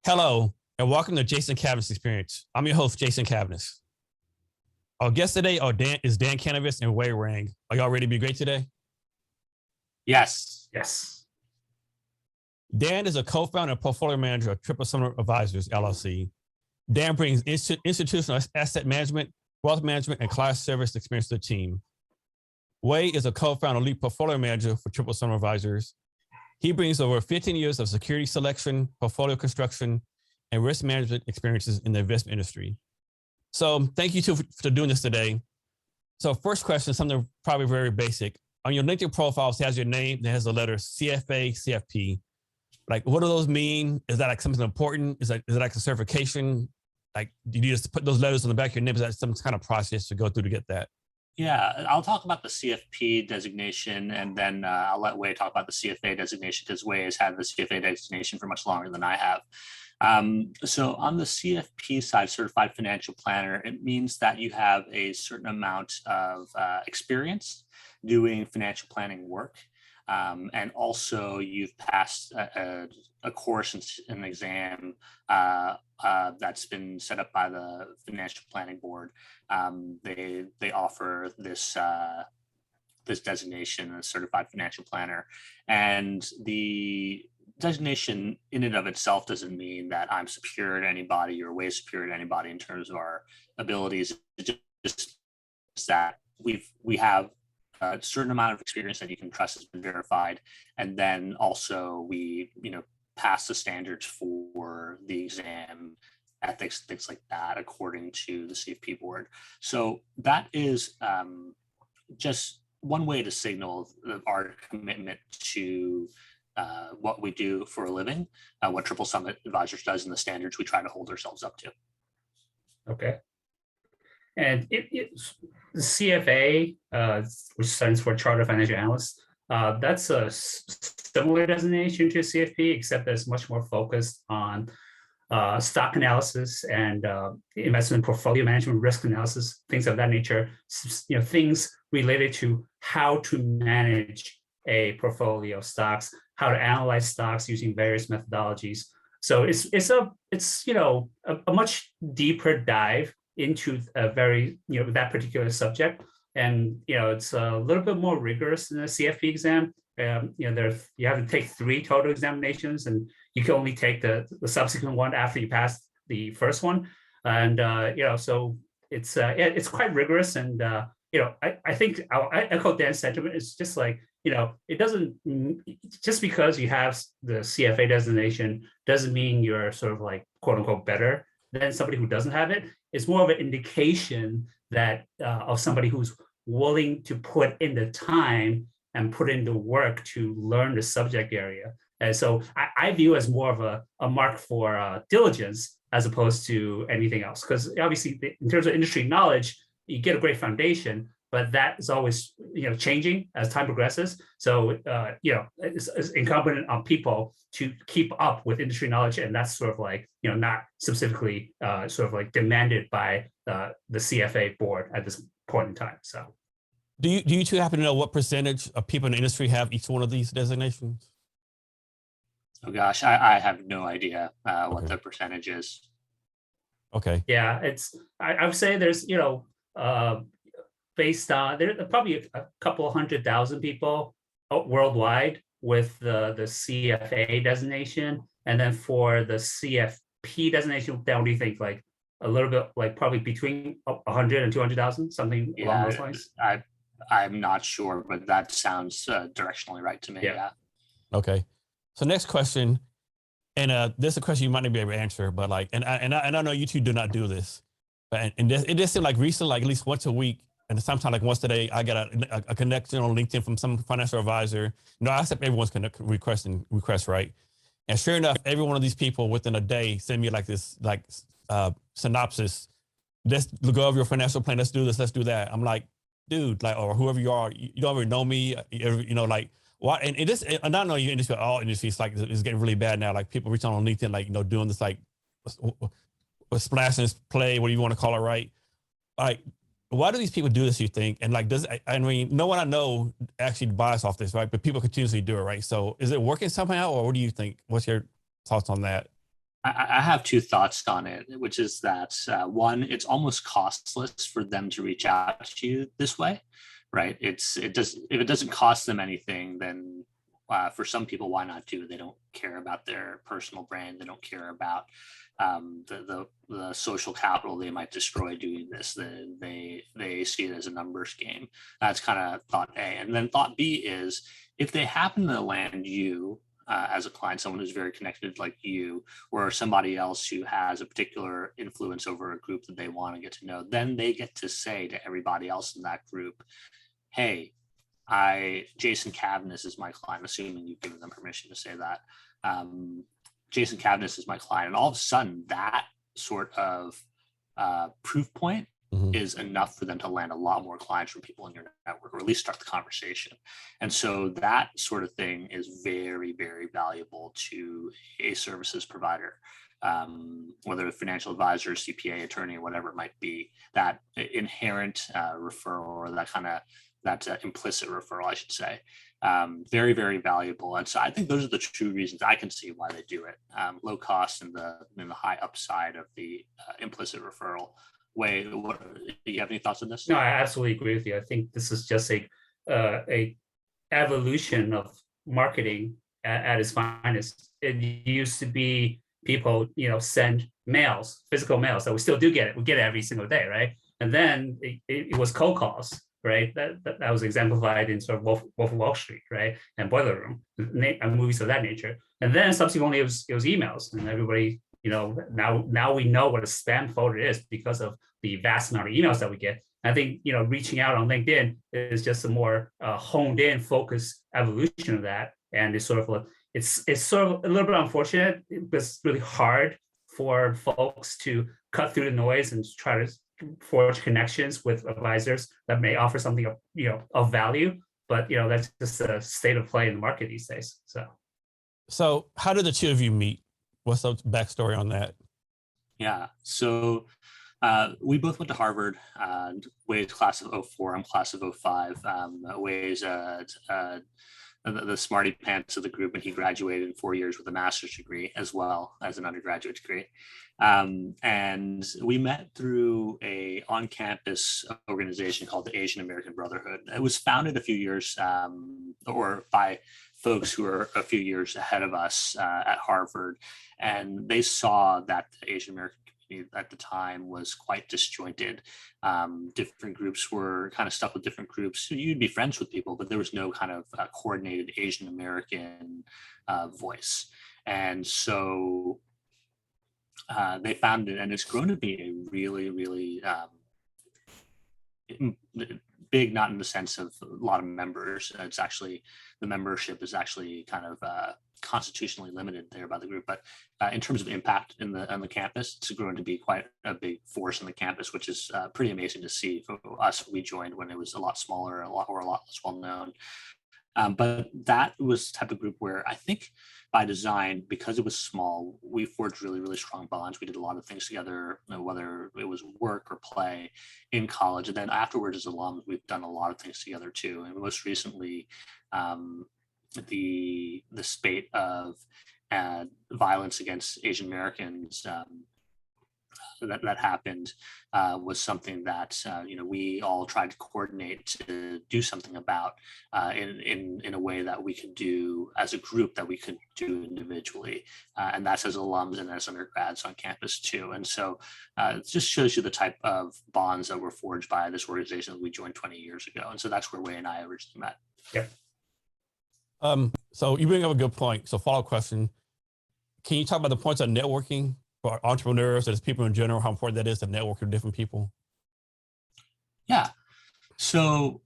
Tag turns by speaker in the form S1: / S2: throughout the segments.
S1: Hello, and welcome to Jason Cavness Experience. I'm your host, Jason Cavness. Our guest today is Dan Kanivas and Wei Wang. Are y'all ready to be great today?
S2: Yes.
S1: Dan is a co-founder and portfolio manager of Triple Summer Advisors, LLC. Dan brings institutional asset management, wealth management, and client service experience to the team. Wei is a co-founder and lead portfolio manager for Triple Summer Advisors. He brings over 15 years of security selection, portfolio construction, and risk management experiences in the investment industry. So thank you two for doing this today. So first question, something probably very basic. On your LinkedIn profile, it has your name, it has the letters CFA, CFP. Like, what do those mean? Is that like something important? Is it like a certification? Like, do you just put those letters on the back of your name? Is that some kind of process to go through to get that?
S2: Yeah, I'll talk about the CFP designation, and then I'll let Wei talk about the CFA designation because Wei has had the CFA designation for much longer than I have. So on the CFP side, Certified Financial Planner, it means that you have a certain amount of experience doing financial planning work. And also you've passed a course and an exam that's been set up by the Financial Planning Board. They offer this this designation, a certified financial planner, and the designation in and of itself doesn't mean that I'm superior to anybody or way superior to anybody in terms of our abilities. It's just that we have a certain amount of experience that you can trust has been verified, and then also we pass the standards for the exam, ethics, things like that, according to the CFP board. So that is just one way to signal our commitment to what we do for a living, what Triple Summit Advisors does, and the standards we try to hold ourselves up to.
S3: Okay. And the CFA, which stands for Chartered Financial Analyst, that's a similar designation to CFP, except that it's much more focused on stock analysis and investment portfolio management, risk analysis, things of that nature. Things related to how to manage a portfolio of stocks, how to analyze stocks using various methodologies. So it's a much deeper dive into a very that particular subject, and it's a little bit more rigorous than the CFP exam. You have to take 3 total examinations, and you can only take the subsequent one after you pass the first one. And so it's quite rigorous. And I think I echo Dan's sentiment. It's just like it doesn't, just because you have the CFA designation doesn't mean you're sort of like quote unquote better than somebody who doesn't have it. It's more of an indication that of somebody who's willing to put in the time and put in the work to learn the subject area. And so I view as more of a mark for diligence as opposed to anything else. Because obviously, in terms of industry knowledge, you get a great foundation, but that is always changing as time progresses. So it's incumbent on people to keep up with industry knowledge, and that's sort of like not specifically sort of like demanded by the CFA board at this point in time. So,
S1: do you two happen to know what percentage of people in the industry have each one of these designations?
S2: Oh gosh, I have no idea what the percentage is.
S1: Okay.
S3: Yeah, I would say there's based on there are probably a couple 100,000 people worldwide with the CFA designation, and then for the CFP designation, what do you think? Like a little bit, like probably between 100 and 200,000, something along those lines.
S2: I'm not sure, but that sounds directionally right to me. Yeah.
S1: Okay. So next question, and this is a question you might not be able to answer, but like, and I know you two do not do this, but it just seemed like recently, like at least once a week, and sometimes like once a day, I get a connection on LinkedIn from some financial advisor. I accept everyone's request, right? And sure enough, every one of these people within a day send me like this synopsis. Let's go over your financial plan. Let's do this. Let's do that. I'm like, dude, like, or whoever you are, you don't even know me. Like, why? And I know your industry, all industries, like it's getting really bad now. Like people reaching on LinkedIn, like doing this like splash and play, what do you want to call it, right? Like, why do these people do this, you think? And like, no one I know actually buys off this, right? But people continuously do it, right? So is it working somehow, or what do you think? What's your thoughts on that?
S2: I have two thoughts on it, which is that one, it's almost costless for them to reach out to you this way, right? If it doesn't cost them anything, then for some people, why not do it? They don't care about their personal brand. They don't care about the social capital they might destroy doing this. They see it as a numbers game. That's kind of thought A. And then thought B is, if they happen to land you as a client, someone who's very connected like you, or somebody else who has a particular influence over a group that they want to get to know, then they get to say to everybody else in that group, hey, Jason Cavness is my client, assuming you've given them permission to say that. Jason Cavness is my client. And all of a sudden, that sort of proof point is enough for them to land a lot more clients from people in your network, or at least start the conversation. And so that sort of thing is very, very valuable to a services provider, whether a financial advisor, CPA, attorney, whatever it might be. That inherent referral, or that implicit referral, I should say, very, very valuable. And so I think those are the true reasons I can see why they do it. Low cost and the high upside of the implicit referral. Wei, do you have any thoughts on this?
S3: No, I absolutely agree with you. I think this is just a evolution of marketing at its finest. It used to be people, send mails, physical mails, that we still do get it. We get it every single day, right? And then it was cold calls, right? That was exemplified in sort of Wolf of Wall Street, right? And Boiler Room, and movies of that nature. And then subsequently it was emails, and everybody, now we know what a spam folder is because of the vast amount of emails that we get. I think, reaching out on LinkedIn is just a more honed in, focused evolution of that. And it's sort of it's sort of a little bit unfortunate, because it's really hard for folks to cut through the noise and try to forge connections with advisors that may offer something of value. But that's just a state of play in the market these days.
S1: So how did the two of you meet? What's the backstory on that?
S2: Yeah, so we both went to Harvard. Wei's class of 04, I'm class of 05. Wei's the smarty pants of the group, and he graduated in 4 years with a master's degree as well as an undergraduate degree. And we met through a on-campus organization called the Asian American Brotherhood. It was founded a few years, or by folks who are a few years ahead of us at Harvard, and they saw that the Asian American community at the time was quite disjointed. Different groups were kind of stuck with different groups. You'd be friends with people, but there was no kind of coordinated Asian American voice. And so they found it, and it's grown to be a really, really big, not in the sense of a lot of members. It's actually, the membership is actually kind of constitutionally limited there by the group, but in terms of impact on the campus, it's grown to be quite a big force on the campus, which is pretty amazing to see. For us, we joined when it was a lot smaller, a lot less well known. But that was the type of group where I think by design, because it was small, we forged really, really strong bonds. We did a lot of things together, whether it was work or play in college. And then afterwards, as alums, we've done a lot of things together too. And most recently, the spate of violence against Asian Americans that happened was something that we all tried to coordinate to do something about in a way that we could do as a group, that we could do individually, and that's as alums and as undergrads on campus too. And so it just shows you the type of bonds that were forged by this organization that we joined 20 years ago. And so that's where Wei and I originally met.
S3: Yep.
S1: So you bring up a good point. So follow-up question: can you talk about the points of networking for entrepreneurs, as people in general, how important that is to network with different people?
S2: Yeah. So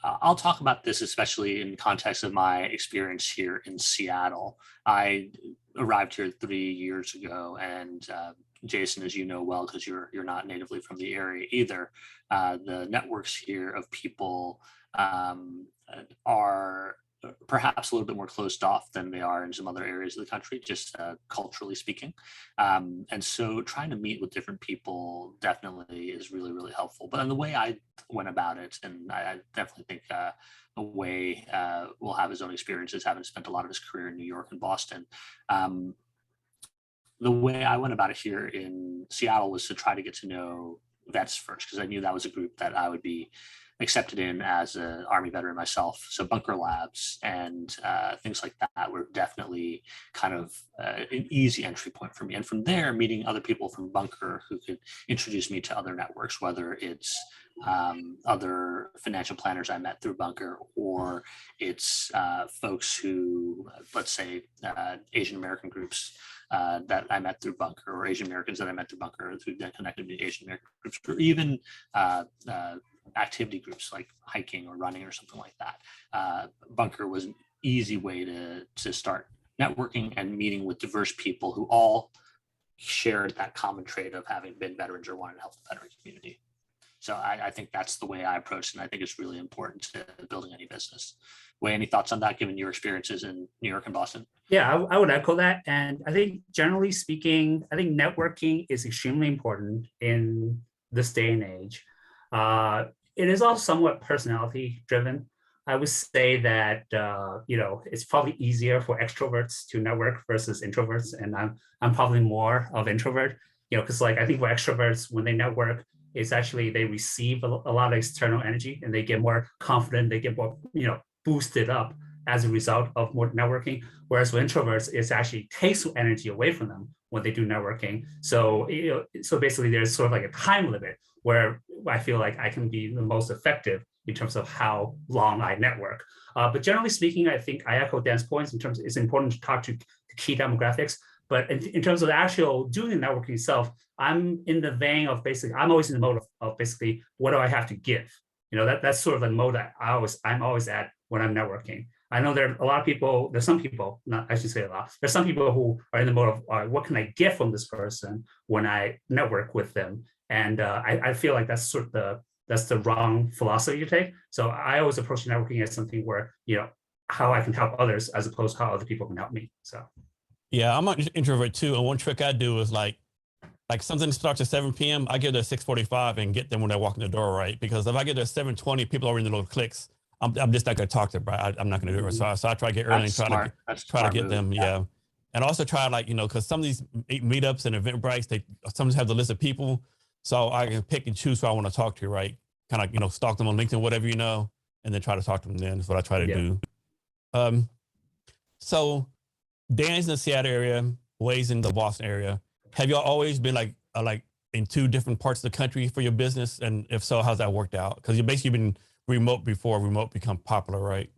S2: I'll talk about this, especially in context of my experience here in Seattle. I arrived here 3 years ago, and Jason, as you know well, because you're not natively from the area either, the networks here of people are perhaps a little bit more closed off than they are in some other areas of the country, just culturally speaking. And so trying to meet with different people definitely is really, really helpful. But in the way I went about it, and I definitely think Wei will have his own experiences, having spent a lot of his career in New York and Boston. the way I went about it here in Seattle was to try to get to know vets first, because I knew that was a group that I would be accepted in as an Army veteran myself. So bunker labs and things like that were definitely kind of an easy entry point for me. And from there, meeting other people from bunker who could introduce me to other networks, whether it's other financial planners I met through bunker, or it's folks who, let's say, Asian American groups that I met through bunker, or Asian Americans that I met through bunker who then connected me to Asian American groups, or even activity groups like hiking or running or something like that. Bunker was an easy way to start networking and meeting with diverse people who all shared that common trait of having been veterans or wanted to help the veteran community. So I think that's the way I approach it, and I think it's really important to building any business. Wei, any thoughts on that, given your experiences in New York and Boston?
S3: Yeah, I would echo that. And I think generally speaking, I think networking is extremely important in this day and age. It is also somewhat personality driven. I would say that it's probably easier for extroverts to network versus introverts, and I'm probably more of introvert. Because like I think for extroverts, when they network, it's actually they receive a lot of external energy and they get more confident, they get more boosted up as a result of more networking. Whereas for introverts, it actually takes energy away from them when they do networking. So so basically, there's sort of like a time limit where I feel like I can be the most effective in terms of how long I network. But generally speaking, I think I echo Dan's points in terms of it's important to talk to key demographics. But in terms of the actual doing the networking itself, I'm in the vein of basically, I'm always in the mode of basically, what do I have to give? That's sort of the mode that I'm always at when I'm networking. I know there are a lot of people, there's some people, not I should say a lot, there's some people who are in the mode of, all right, what can I get from this person when I network with them? And I feel like that's sort of that's the wrong philosophy to take. So I always approach networking as something where, how I can help others as opposed to how other people can help me. So.
S1: Yeah, I'm an introvert too. And one trick I do is like something starts at 7 p.m., I get there at 6:45 and get them when they're walking the door, right? Because if I get there at 7:20, people are in the little cliques. I'm just not going to talk to them, right? I'm not going to do it. So I try to get early and try to get them. Yeah. And also try because some of these meetups and Eventbrite, they sometimes have the list of people. So I can pick and choose who I want to talk to, right? Kind of, stalk them on LinkedIn, whatever, and then try to talk to them then. That's what I try to do. So Dan's in the Seattle area, Wei's in the Boston area. Have y'all always been like in two different parts of the country for your business? And if so, how's that worked out? Because you've basically been remote before remote become popular, right?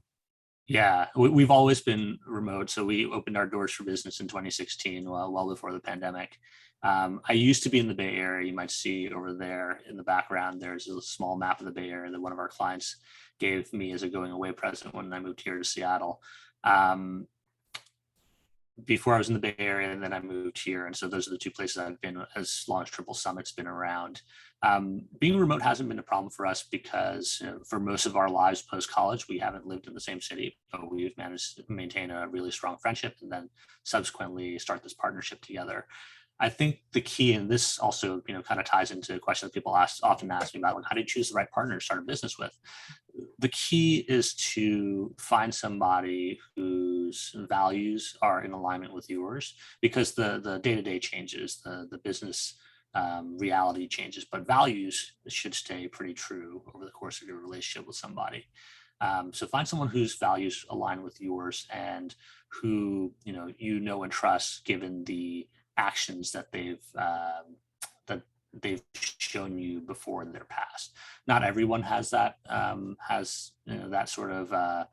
S2: Yeah, we've always been remote. So we opened our doors for business in 2016, well before the pandemic. I used to be in the Bay Area. You might see over there in the background, there's a small map of the Bay Area that one of our clients gave me as a going away present when I moved here to Seattle. Before I was in the Bay Area, and then I moved here. And so those are the two places I've been as long as Triple Summit's been around. Being remote hasn't been a problem for us because for most of our lives post-college, we haven't lived in the same city, but we've managed to maintain a really strong friendship and then subsequently start this partnership together. I think the key, and this also, kind of ties into a question that people often ask me about, like, how do you choose the right partner to start a business with? The key is to find somebody whose values are in alignment with yours, because the day-to-day changes, the business reality changes, but values should stay pretty true over the course of your relationship with somebody. So find someone whose values align with yours and who and trust, given the actions that they've shown you before in their past. Not everyone has that that sort of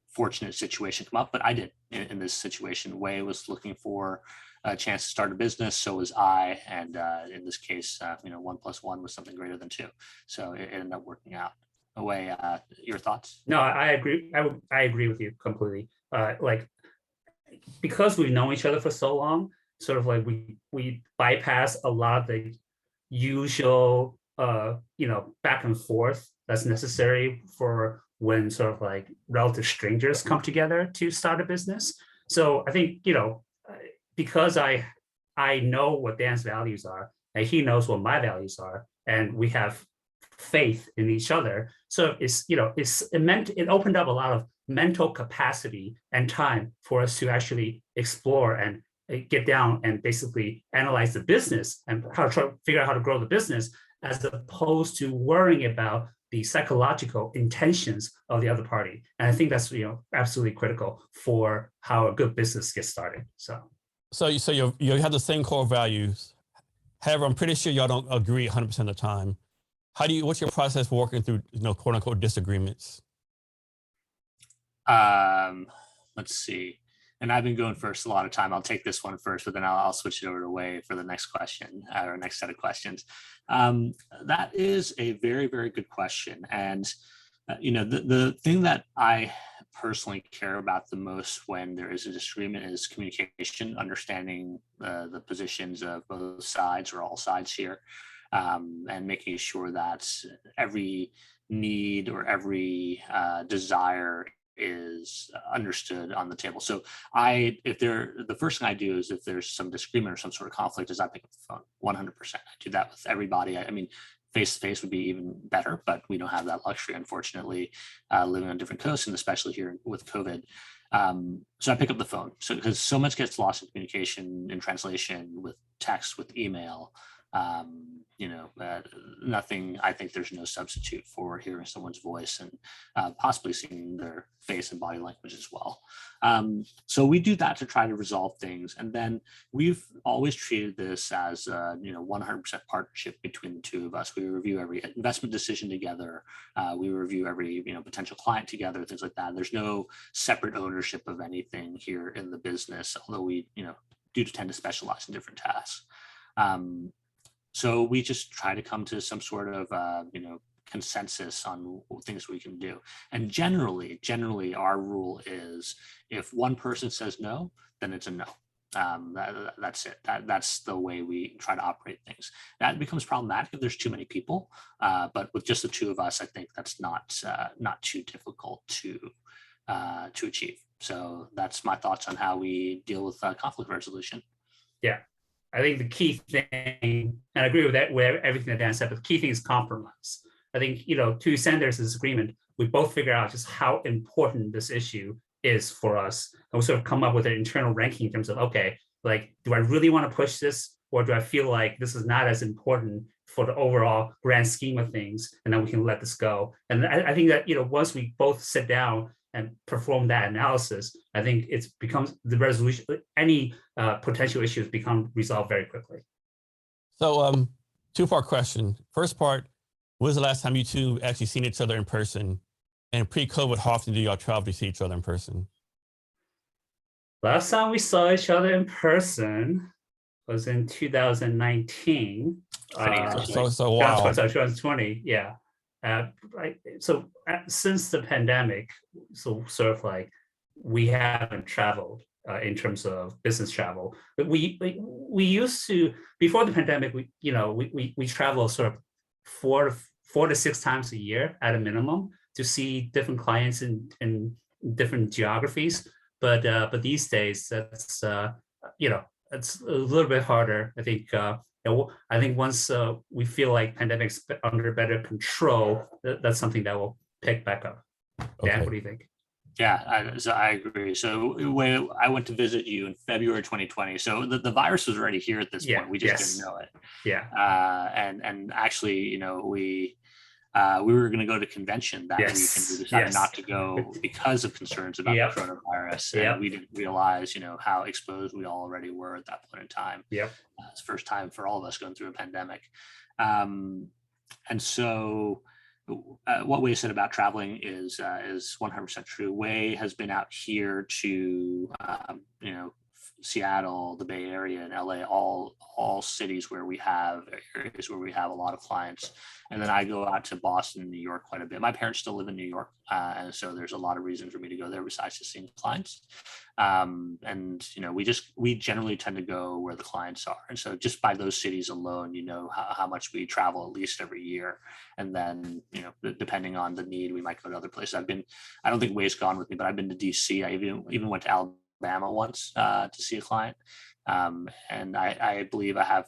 S2: fortunate situation come up, but I did in this situation. Wei was looking for a chance to start a business, so was I, and in this case, 1 + 1 was something greater than 2, so it ended up working out. Wei, your thoughts?
S3: No, I agree. I agree with you completely. Because we've known each other for so long, sort of like we bypass a lot of the usual back and forth that's necessary for when sort of like relative strangers come together to start a business. So I think because I know what Dan's values are and he knows what my values are, and we have faith in each other, so it opened up a lot of mental capacity and time for us to actually explore and get down and basically analyze the business and how to try to figure out how to grow the business, as opposed to worrying about the psychological intentions of the other party. And I think that's absolutely critical for how a good business gets started. So
S1: you have the same core values. However, I'm pretty sure y'all don't agree 100% of the time. What's your process for working through, quote unquote disagreements?
S2: Let's see. And I've been going first a lot of time. I'll take this one first, but then I'll switch it over to Wei for the next question or next set of questions. That is a very, very good question. And, the thing that I personally care about the most when there is a disagreement is communication, understanding the positions of both sides or all sides here, and making sure that every need or every desire is understood on the table. So the first thing I do is if there's some disagreement or some sort of conflict is I pick up the phone 100%. I do that with everybody. I mean, face-to-face would be even better, but we don't have that luxury, unfortunately, living on different coasts, and especially here with COVID. So I pick up the phone. So because so much gets lost in communication, in translation, with text, with email, nothing. I think there's no substitute for hearing someone's voice and possibly seeing their face and body language as well. So we do that to try to resolve things, and then we've always treated this as 100% partnership between the two of us. We review every investment decision together. We review every potential client together, things like that. There's no separate ownership of anything here in the business, although we do tend to specialize in different tasks. So we just try to come to some sort of, consensus on things we can do. And generally our rule is if one person says no, then it's a no. That's it. That's the way we try to operate things. That becomes problematic if there's too many people, but with just the two of us, I think that's not too difficult to achieve. So that's my thoughts on how we deal with conflict resolution.
S3: Yeah. I think the key thing, and I agree with that, with everything that Dan said, but the key thing is compromise. I think, to Sanders' agreement, we both figure out just how important this issue is for us. And we sort of come up with an internal ranking in terms of, okay, like, do I really want to push this? Or do I feel like this is not as important for the overall grand scheme of things? And then we can let this go. And I think that, once we both sit down and perform that analysis, I think it becomes the resolution, any potential issues become resolved very quickly.
S1: So two-part question. First part, when was the last time you two actually seen each other in person? And pre-COVID, how often do y'all travel to see each other in person?
S3: Last time we saw each other in person was in 2019.
S1: So wow.
S3: 2020, yeah. So since the pandemic, so sort of like we haven't traveled in terms of business travel, but we used to, before the pandemic, we travel sort of four to six times a year at a minimum to see different clients in different geographies. But these days that's it's a little bit harder. I think once we feel like pandemic's under better control, that's something that will pick back up.
S1: Okay.
S3: Dan, what do you think?
S2: Yeah, I agree. So when I went to visit you in February 2020, so the virus was already here at this point. We just didn't know it.
S3: Yeah.
S2: And actually, we were going to go to convention that week, and we decided not to go because of concerns about the coronavirus. And we didn't realize, how exposed we already were at that point in time. It's the first time for all of us going through a pandemic. And so what Wei said about traveling is 100% true. Wei has been out here to, Seattle, the Bay Area, and LA, all cities where we have areas where we have a lot of clients. And then I go out to Boston and New York quite a bit. My parents still live in New York. And so there's a lot of reason for me to go there besides just seeing clients. And, we generally tend to go where the clients are. And so just by those cities alone, how much we travel at least every year. And then, depending on the need, we might go to other places. I don't think Wei's gone with me, but I've been to DC. I even went to Alabama once to see a client. And I believe I have,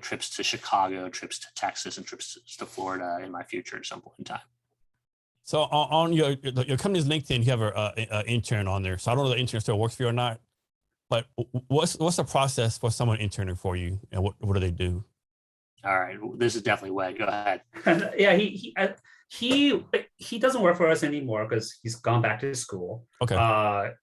S2: trips to Chicago, trips to Texas, and trips to Florida in my future at some point in time.
S1: So on your company's LinkedIn, you have an intern on there. So I don't know if the intern still works for you or not. but what's the process for someone interning for you, and what do they do?
S2: All right, this is definitely Wei. Go ahead.
S3: Yeah, he doesn't work for us anymore because he's gone back to school.
S1: Okay.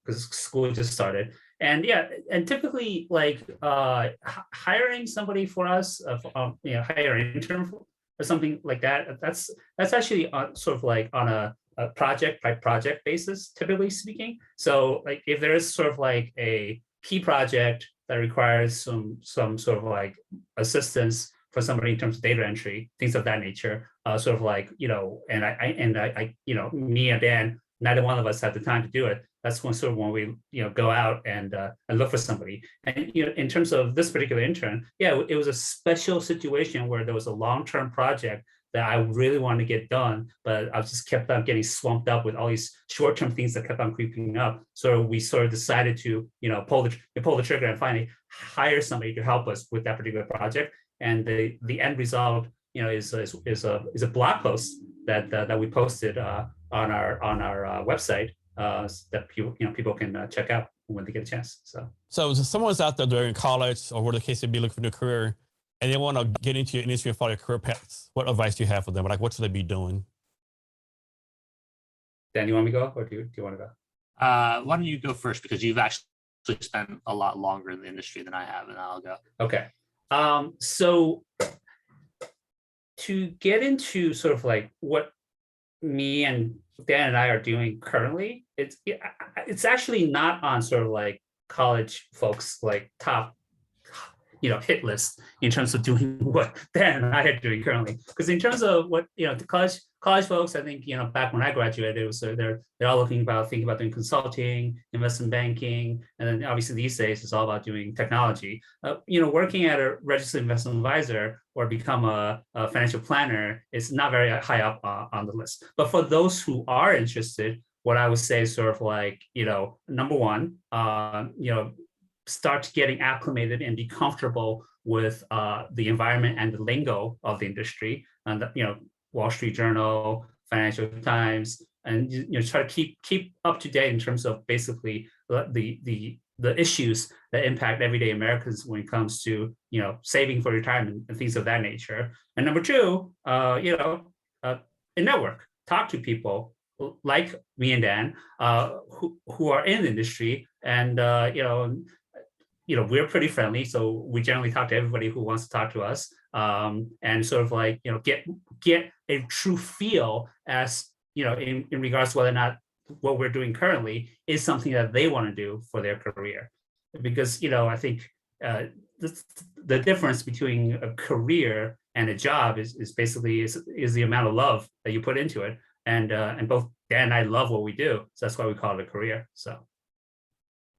S3: Because school just started. And yeah, and typically like hiring somebody for us, hire an intern or something like that. That's actually sort of like on a project by project basis, typically speaking. So like if there is sort of like a key project that requires some sort of like assistance for somebody in terms of data entry, things of that nature, sort of like, and I me and Dan, neither one of us had the time to do it. That's when we, go out and look for somebody. And, in terms of this particular intern, yeah, it was a special situation where there was a long-term project that I really wanted to get done, but I just kept on getting swamped up with all these short-term things that kept on creeping up. So we sort of decided to, pull the trigger and finally hire somebody to help us with that particular project. And the end result, is a blog post that we posted on our website that people can check out when they get a chance. So
S1: someone's out there during college or whatever the case may be, looking for their career, and they want to get into your industry and follow your career paths. What advice do you have for them? Like, what should they be doing?
S3: Dan, you want me to go, or do you want to go?
S2: Why don't you go first, because you've actually spent a lot longer in the industry than I have, and I'll go.
S3: Okay. So to get into sort of like what me and Dan and I are doing currently, it's actually not on sort of like college folks like top hit list in terms of doing what Dan and I are doing currently. Because in terms of what the college folks, I think back when I graduated, it was they're all thinking about doing consulting, investment banking, and then obviously these days it's all about doing technology. Working at a registered investment advisor or become a financial planner is not very high up on the list. But for those who are interested, what I would say is sort of like number one, start getting acclimated and be comfortable with the environment and the lingo of the industry, and Wall Street Journal, Financial Times, and try to keep up to date in terms of basically the issues that impact everyday Americans when it comes to saving for retirement and things of that nature. And number two, network, talk to people like me and Dan who are in the industry, and we're pretty friendly, so we generally talk to everybody who wants to talk to us, and sort of like get a true feel as in regards to whether or not what we're doing currently is something that they want to do for their career. Because I think the difference between a career and a job is basically the amount of love that you put into it, and both Dan and I love what we do, so that's why we call it a career. So.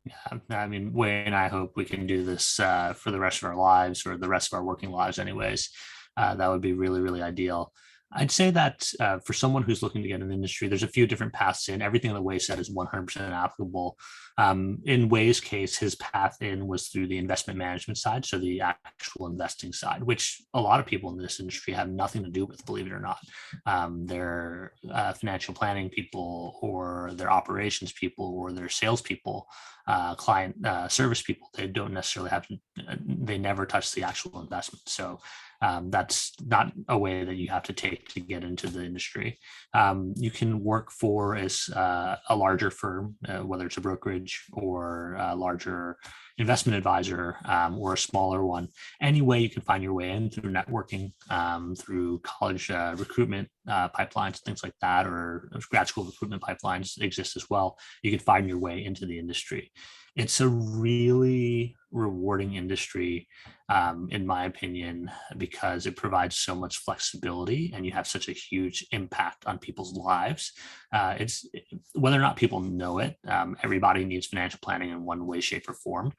S2: Yeah, I mean, Wei and I hope we can do this for the rest of our lives, or the rest of our working lives anyways. That would be really, really ideal. I'd say that for someone who's looking to get in the industry, there's a few different paths in. Everything that Wei said is 100% applicable. In Wei's case, his path in was through the investment management side, so the actual investing side, which a lot of people in this industry have nothing to do with, believe it or not. They're financial planning people, or they're operations people, or they're salespeople, client service people. They don't necessarily have to, they never touch the actual investment. So that's not a way that you have to take to get into the industry. You can work for a larger firm, whether it's a brokerage or a larger investment advisor, or a smaller one. Any way you can find your way in, through networking, through college recruitment pipelines, things like that, or grad school recruitment pipelines exist as well. You can find your way into the industry. It's a really rewarding industry, in my opinion, because it provides so much flexibility and you have such a huge impact on people's lives. It's whether or not people know it, everybody needs financial planning in one way, shape, or form.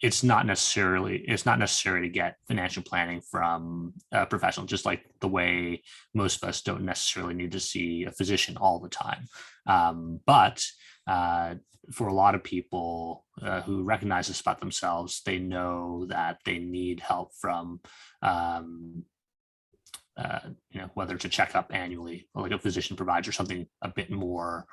S2: It's not necessary to get financial planning from a professional, just like the way most of us don't necessarily need to see a physician all the time. But for a lot of people who recognize this about themselves, they know that they need help from, whether it's a checkup annually, or like a physician provides, or something a bit more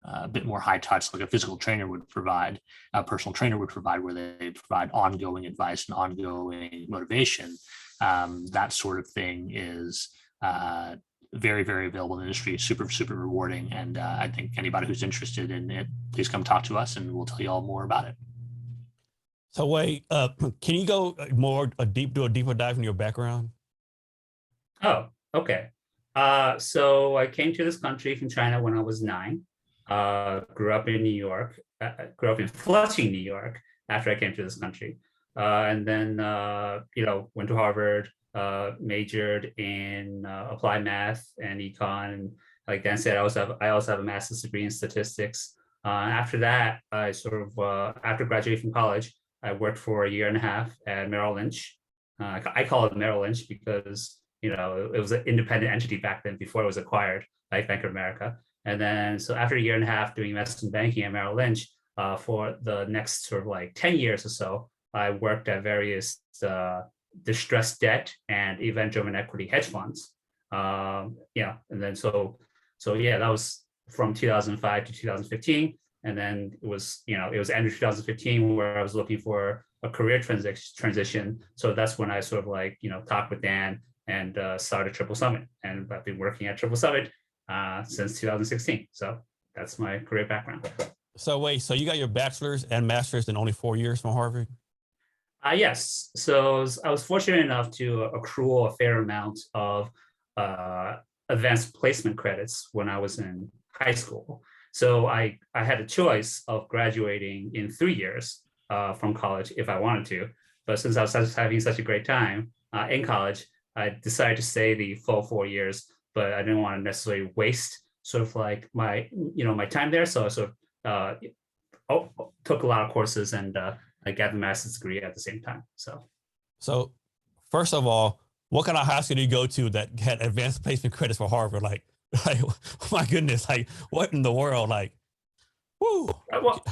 S2: a bit more high touch, like a physical trainer would provide, a personal trainer would provide, where they provide ongoing advice and ongoing motivation. That sort of thing is very, very available in the industry, super, super rewarding. And I think anybody who's interested in it, please come talk to us and we'll tell you all more about it.
S1: So Wei, can you go do a deeper dive in your background?
S3: Oh, okay. So I came to this country from China when I was 9. Grew up in New York, grew up in Flushing, New York, after I came to this country. And then, went to Harvard, majored in applied math and econ. And like Dan said, I also have a master's degree in statistics. After that, I after graduating from college, I worked for a year and a half at Merrill Lynch. I call it Merrill Lynch because, it was an independent entity back then before it was acquired by Bank of America. And then, so after a year and a half doing investment banking at Merrill Lynch, for the next 10 years or so, I worked at various distressed debt and event-driven equity hedge funds. And then that was from 2005 to 2015. And then it was end of 2015 where I was looking for a career transition. So that's when I talked with Dan and started Triple Summit. And I've been working at Triple Summit since 2016. So that's my career background.
S1: So wait, so you got your bachelor's and master's in only 4 years from Harvard?
S3: Yes. So I was fortunate enough to accrue a fair amount of advanced placement credits when I was in high school. So I had a choice of graduating in 3 years from college if I wanted to. But since I was having such a great time in college, I decided to stay the full 4 years, but I didn't want to necessarily waste my time there. So I took a lot of courses and I got the master's degree at the same time. So
S1: first of all, what kind of high school did you go to that had advanced placement credits for Harvard? Like my goodness, like what in the world? Like, whoo.
S3: Well,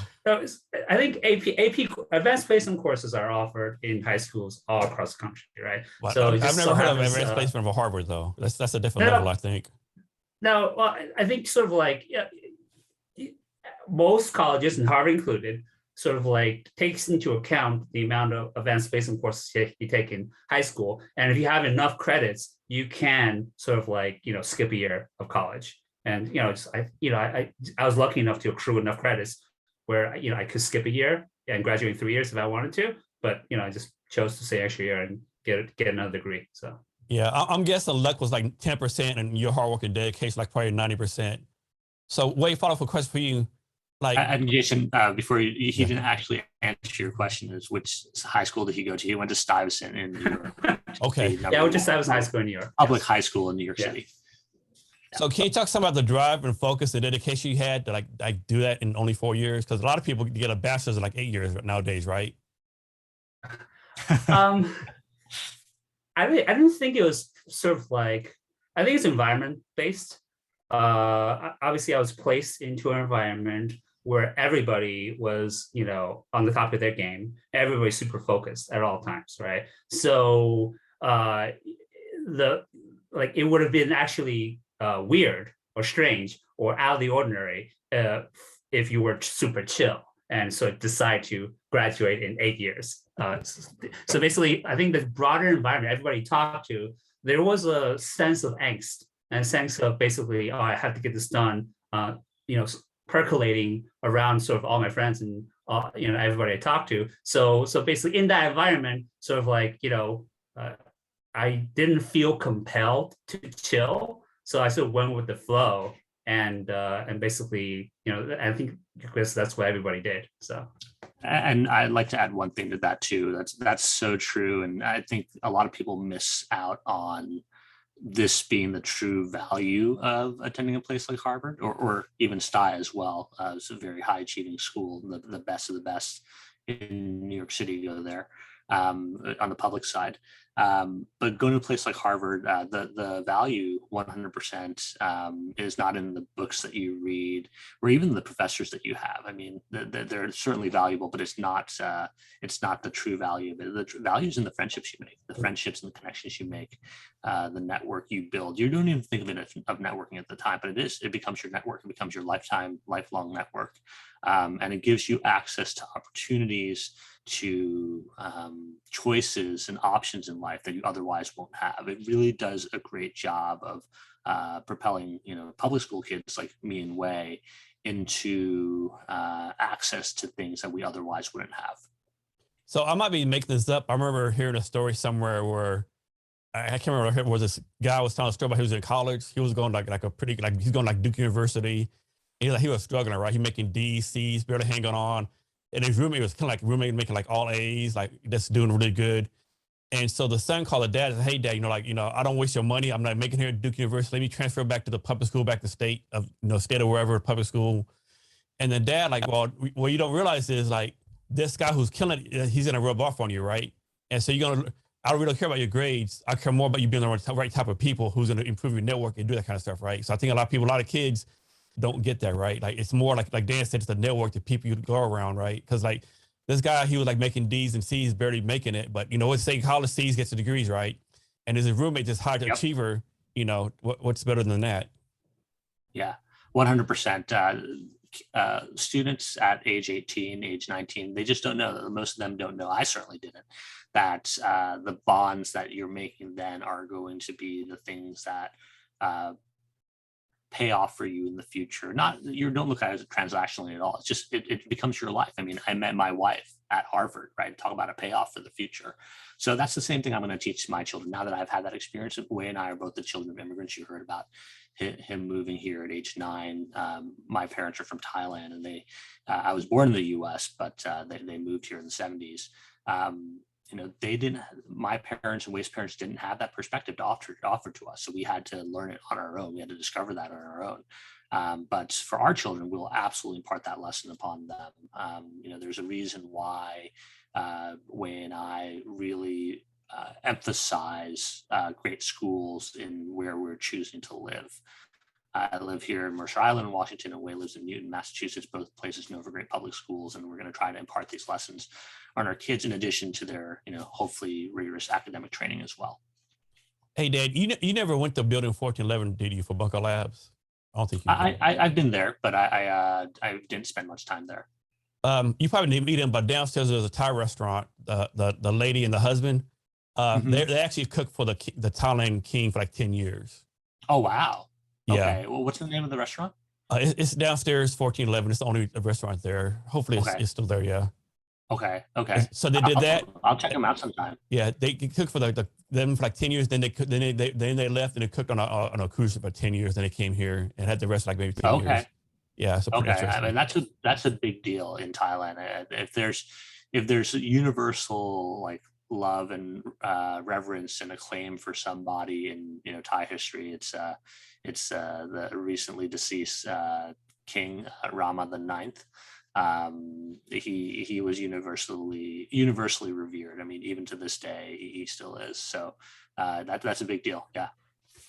S3: I think AP advanced placement courses are offered in high schools all across the country, right?
S1: Well, so I've never heard of advanced placement for Harvard though. That's a different level, I think.
S3: No, well, I think most colleges, and Harvard included, takes into account the amount of advanced placement courses you take in high school. And if you have enough credits, you can skip a year of college. And, I was lucky enough to accrue enough credits where, I could skip a year and graduate in 3 years if I wanted to, but, I just chose to stay extra year and get another degree. So.
S1: Yeah, I'm guessing luck was like 10% and your hard work and dedication, like probably 90%. So Wei, follow-up question for you.
S2: And Jason, before he didn't actually answer your question, is which high school did he go to? He went to Stuyvesant in New York.
S1: Okay.
S3: Yeah, I went to Stuyvesant High School in New York.
S2: Public high school in New York City.
S1: So can you talk some about the drive and focus and dedication you had to like do that in only 4 years? Because a lot of people get a bachelor's in like 8 years nowadays, right?
S3: I didn't think it was I think it's environment based. Obviously I was placed into an environment where everybody was, on the top of their game. Everybody's super focused at all times, right? So it would have been actually weird or strange or out of the ordinary if you were super chill and so decide to graduate in 8 years. So basically, I think the broader environment, everybody talked to, there was a sense of angst and a sense of basically, oh, I have to get this done, percolating around all my friends and everybody I talked to. So basically, in that environment, I didn't feel compelled to chill. So I went with the flow, and basically, I think because that's what everybody did. So.
S2: And I'd like to add one thing to that too. That's so true, and I think a lot of people miss out on this being the true value of attending a place like Harvard or even STI as well. It's a very high achieving school, the best of the best in New York City go there. on the public side. But going to a place like Harvard, the value 100% is not in the books that you read or even the professors that you have. I mean, they're certainly valuable, but it's not the true value of it. The value is in the friendships you make, the friendships and the connections you make, the network you build. You don't even think of it of networking at the time, but it becomes your network. It becomes your lifelong network. And it gives you access to opportunities, to choices and options in life that you otherwise won't have. It really does a great job of propelling, public school kids like me and Wei into access to things that we otherwise wouldn't have.
S1: So I might be making this up. I remember hearing a story somewhere where I can't remember where this guy was telling a story about he was in college. He was going he's going like Duke University. He was struggling, right? He making D's, C's, barely hanging on. And his roommate was kind of like making like all A's, like just doing really good. And so the son called the dad and said, "Hey, dad, I don't waste your money. I'm not making here at Duke University. Let me transfer back to the public school, back to state or wherever, public school." And the dad, like, well, what you don't realize is like this guy who's killing it, he's gonna rub off on you, right? And so I don't really care about your grades. I care more about you being the right type of people who's gonna improve your network and do that kind of stuff, right? So I think a lot of kids don't get that, right? Like it's more like Dan said, it's the network, the people you go around, right? Because like this guy, he was like making D's and C's, barely making it, but let's say college C's gets the degrees, right? And his roommate just high achiever, what's better than that?
S2: Yeah, 100%. Students at age 18, age 19, they just don't know. Most of them don't know. I certainly didn't. That the bonds that you're making then are going to be the things that pay off for you in the future. You don't look at it as transactionally at all. It's just, it becomes your life. I mean, I met my wife at Harvard, right? Talk about a payoff for the future. So that's the same thing I'm going to teach my children. Now that I've had that experience, Wei and I are both the children of immigrants. You heard about him moving here at age 9. My parents are from Thailand, and I was born in the US, but they moved here in the 70s. My parents and Wei's parents didn't have that perspective to offer to us. So we had to learn it on our own. We had to discover that on our own. But for our children, we'll absolutely impart that lesson upon them. There's a reason why Wei and I really emphasize great schools in where we're choosing to live. I live here in Mercer Island, Washington, and Wei lives in Newton, Massachusetts. Both places known for great public schools, and we're going to try to impart these lessons on our kids in addition to their, hopefully rigorous academic training as well.
S1: Hey, Dad, you never went to Building 1411, did you, for Bunker Labs? I don't think you did.
S2: I've been there, but I didn't spend much time there.
S1: You probably didn't meet him, but downstairs there's a Thai restaurant. The lady and the husband, they actually cooked for the Thailand king for like 10 years.
S2: Oh, wow.
S1: Yeah.
S2: Okay. Well, what's the name of the restaurant?
S1: It's downstairs, 1411. It's the only restaurant there. Hopefully it's still there, yeah.
S2: Okay.
S1: So they did that.
S2: I'll check them out sometime.
S1: Yeah, they cooked for them for like 10 years. Then they left and they cooked on a cruise ship for 10 years. Then they came here and had the rest like maybe 10 years. Yeah. So
S2: okay. I mean, that's a big deal in Thailand. If there's universal like love and reverence and acclaim for somebody in Thai history, it's the recently deceased King Rama the Ninth. He was universally revered. I mean, even to this day, he still is. So that's a big deal. Yeah.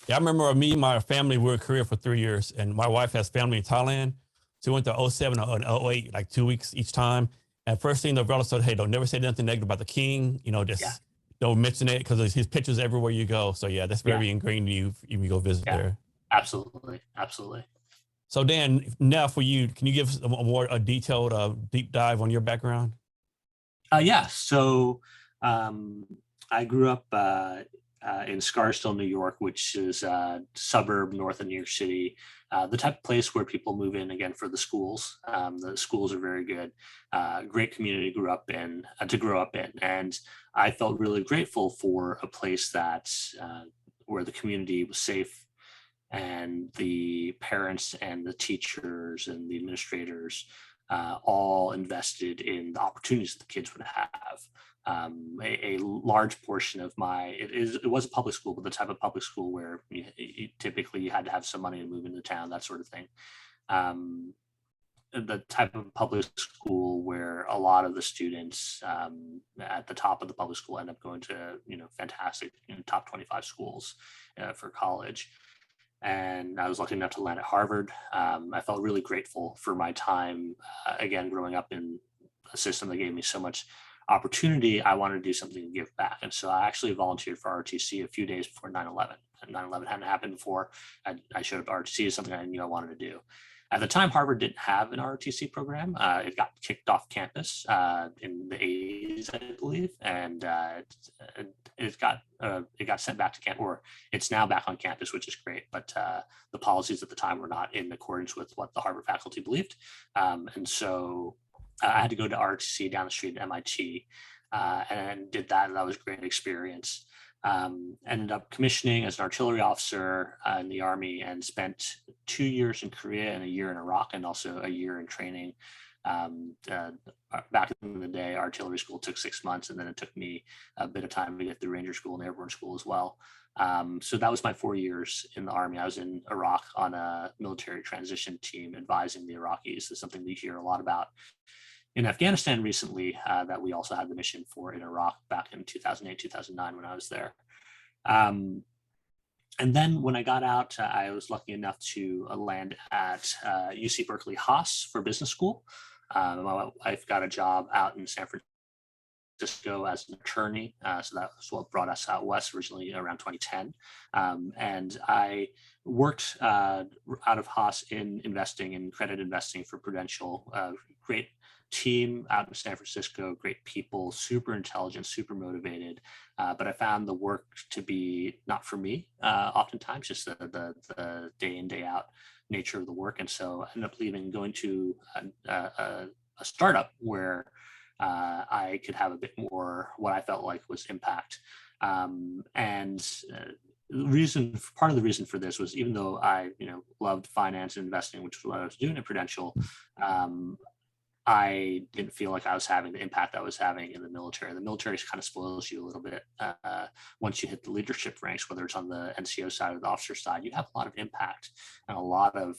S1: Yeah, I remember me and my family were in Korea for 3 years, and my wife has family in Thailand. So we went to 2007 and 2008, like 2 weeks each time. And first thing the brother said, "Hey, don't never say nothing negative about the king. Don't mention it because his pictures everywhere you go." So yeah, that's very ingrained in you if you go visit there.
S2: Absolutely.
S1: So Dan, now for you, can you give us a detailed deep dive on your background?
S2: Yeah. So I grew up in Scarsdale, New York, which is a suburb north of New York City. The type of place where people move in again for the schools. The schools are very good. Great community to grow up in, and I felt really grateful for a place that where the community was safe, and the parents and the teachers and the administrators all invested in the opportunities that the kids would have. A large portion of it was a public school, but the type of public school where typically you had to have some money to move into town, that sort of thing. the type of public school where a lot of the students at the top of the public school end up going to, fantastic, top 25 schools for college. And I was lucky enough to land at Harvard. I felt really grateful for my time, again, growing up in a system that gave me so much opportunity. I wanted to do something to give back. And so I actually volunteered for ROTC a few days before 9/11. And 9/11 hadn't happened before. I showed up to ROTC as something I knew I wanted to do. At the time, Harvard didn't have an ROTC program. It got kicked off campus in the 80s, I believe, and it got sent back to campus, or it's now back on campus, which is great. But the policies at the time were not in accordance with what the Harvard faculty believed, and so I had to go to ROTC down the street at MIT, and did that. And that was a great experience. Ended up commissioning as an artillery officer in the Army, and spent 2 years in Korea and a year in Iraq, and also a year in training. Back in the day, artillery school took 6 months, and then it took me a bit of time to get through Ranger School and Airborne School as well. So that was my 4 years in the Army. I was in Iraq on a military transition team advising the Iraqis. It's something we hear a lot about in Afghanistan recently, that we also had the mission for in Iraq back in 2008, 2009 when I was there. And then when I got out, I was lucky enough to land at UC Berkeley Haas for business school. My wife got a job out in San Francisco as an attorney. So that was what brought us out west originally around 2010. And I worked out of Haas in investing, in credit investing for Prudential. Great team out in San Francisco, great people, super intelligent, super motivated. But I found the work to be not for me, oftentimes, just the day in, day out nature of the work. And so I ended up leaving, going to a startup where I could have a bit more what I felt like was impact. And part of the reason for this was, even though I loved finance and investing, which was what I was doing at Prudential, I didn't feel like I was having the impact I was having in the military. The military kind of spoils you a little bit. Once you hit the leadership ranks, whether it's on the NCO side or the officer side, you have a lot of impact and a lot of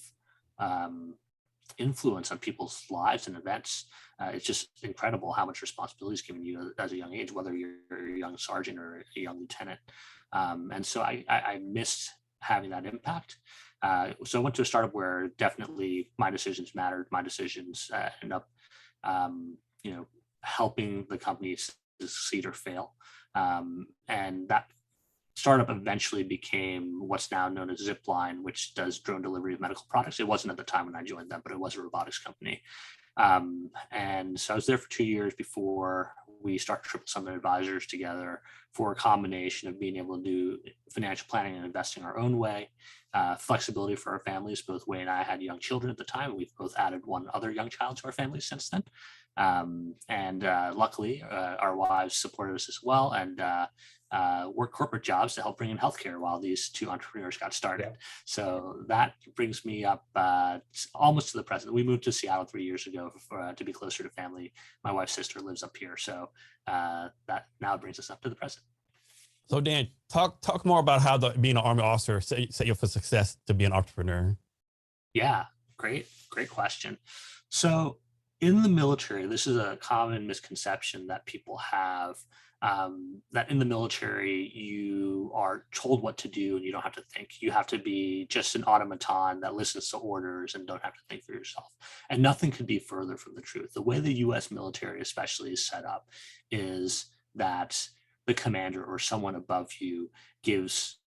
S2: influence on people's lives and events. It's just incredible how much responsibility is given you as a young age, whether you're a young sergeant or a young lieutenant. And so I missed having that impact. So I went to a startup where definitely my decisions mattered. My decisions end up, helping the company succeed or fail. And that startup eventually became what's now known as Zipline, which does drone delivery of medical products. It wasn't at the time when I joined them, but it was a robotics company. And so I was there for 2 years before we started Triple Summit Advisors together for a combination of being able to do financial planning and investing our own way, flexibility for our families. Both Wei and I had young children at the time. We've both added one other young child to our family since then. And luckily, our wives supported us as well, and worked corporate jobs to help bring in healthcare while these two entrepreneurs got started. Yeah. So that brings me up almost to the present. We moved to Seattle 3 years ago to be closer to family. My wife's sister lives up here, so that now brings us up to the present.
S1: So Dan, talk more about how being an Army officer set you up for success to be an entrepreneur.
S2: Yeah, great question. So in the military, this is a common misconception that people have, that in the military, you are told what to do and you don't have to think. You have to be just an automaton that listens to orders and don't have to think for yourself. And nothing could be further from the truth. The way the US military especially is set up is that the commander or someone above you gives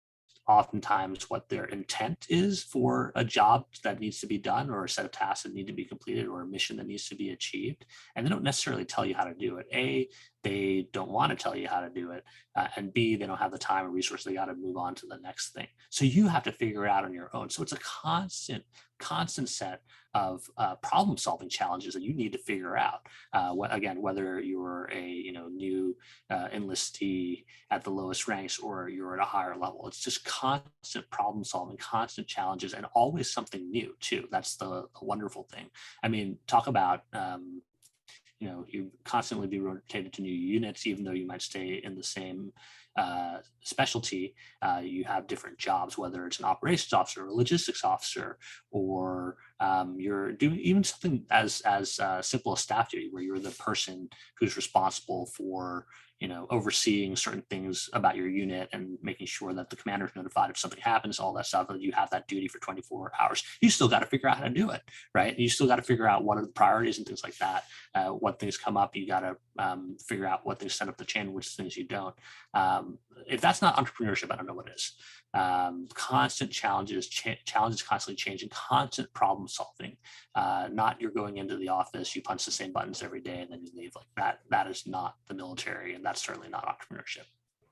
S2: oftentimes what their intent is for a job that needs to be done, or a set of tasks that need to be completed, or a mission that needs to be achieved. And they don't necessarily tell you how to do it. A, they don't want to tell you how to do it. And B, they don't have the time or resource. They got to move on to the next thing. So you have to figure it out on your own. So it's a constant set of problem-solving challenges that you need to figure out. Again, whether you're a new enlistee at the lowest ranks or you're at a higher level, it's just constant problem-solving, constant challenges, and always something new too. That's the wonderful thing. I mean, talk about you constantly be rotated to new units, even though you might stay in the same specialty, you have different jobs, whether it's an operations officer, a logistics officer, or you're doing even something as simple as staff duty, where you're the person who's responsible for overseeing certain things about your unit and making sure that the commander is notified if something happens, all that stuff. You have that duty for 24 hours. You still got to figure out how to do it, right? You still got to figure out what are the priorities and things like that. What things come up, you got to figure out what things set up the chain, which things you don't. If that's not entrepreneurship, I don't know what is. Constant challenges constantly changing, constant problem solving. Not you're going into the office, you punch the same buttons every day and then you leave. Like that is not the military, and that's certainly not entrepreneurship.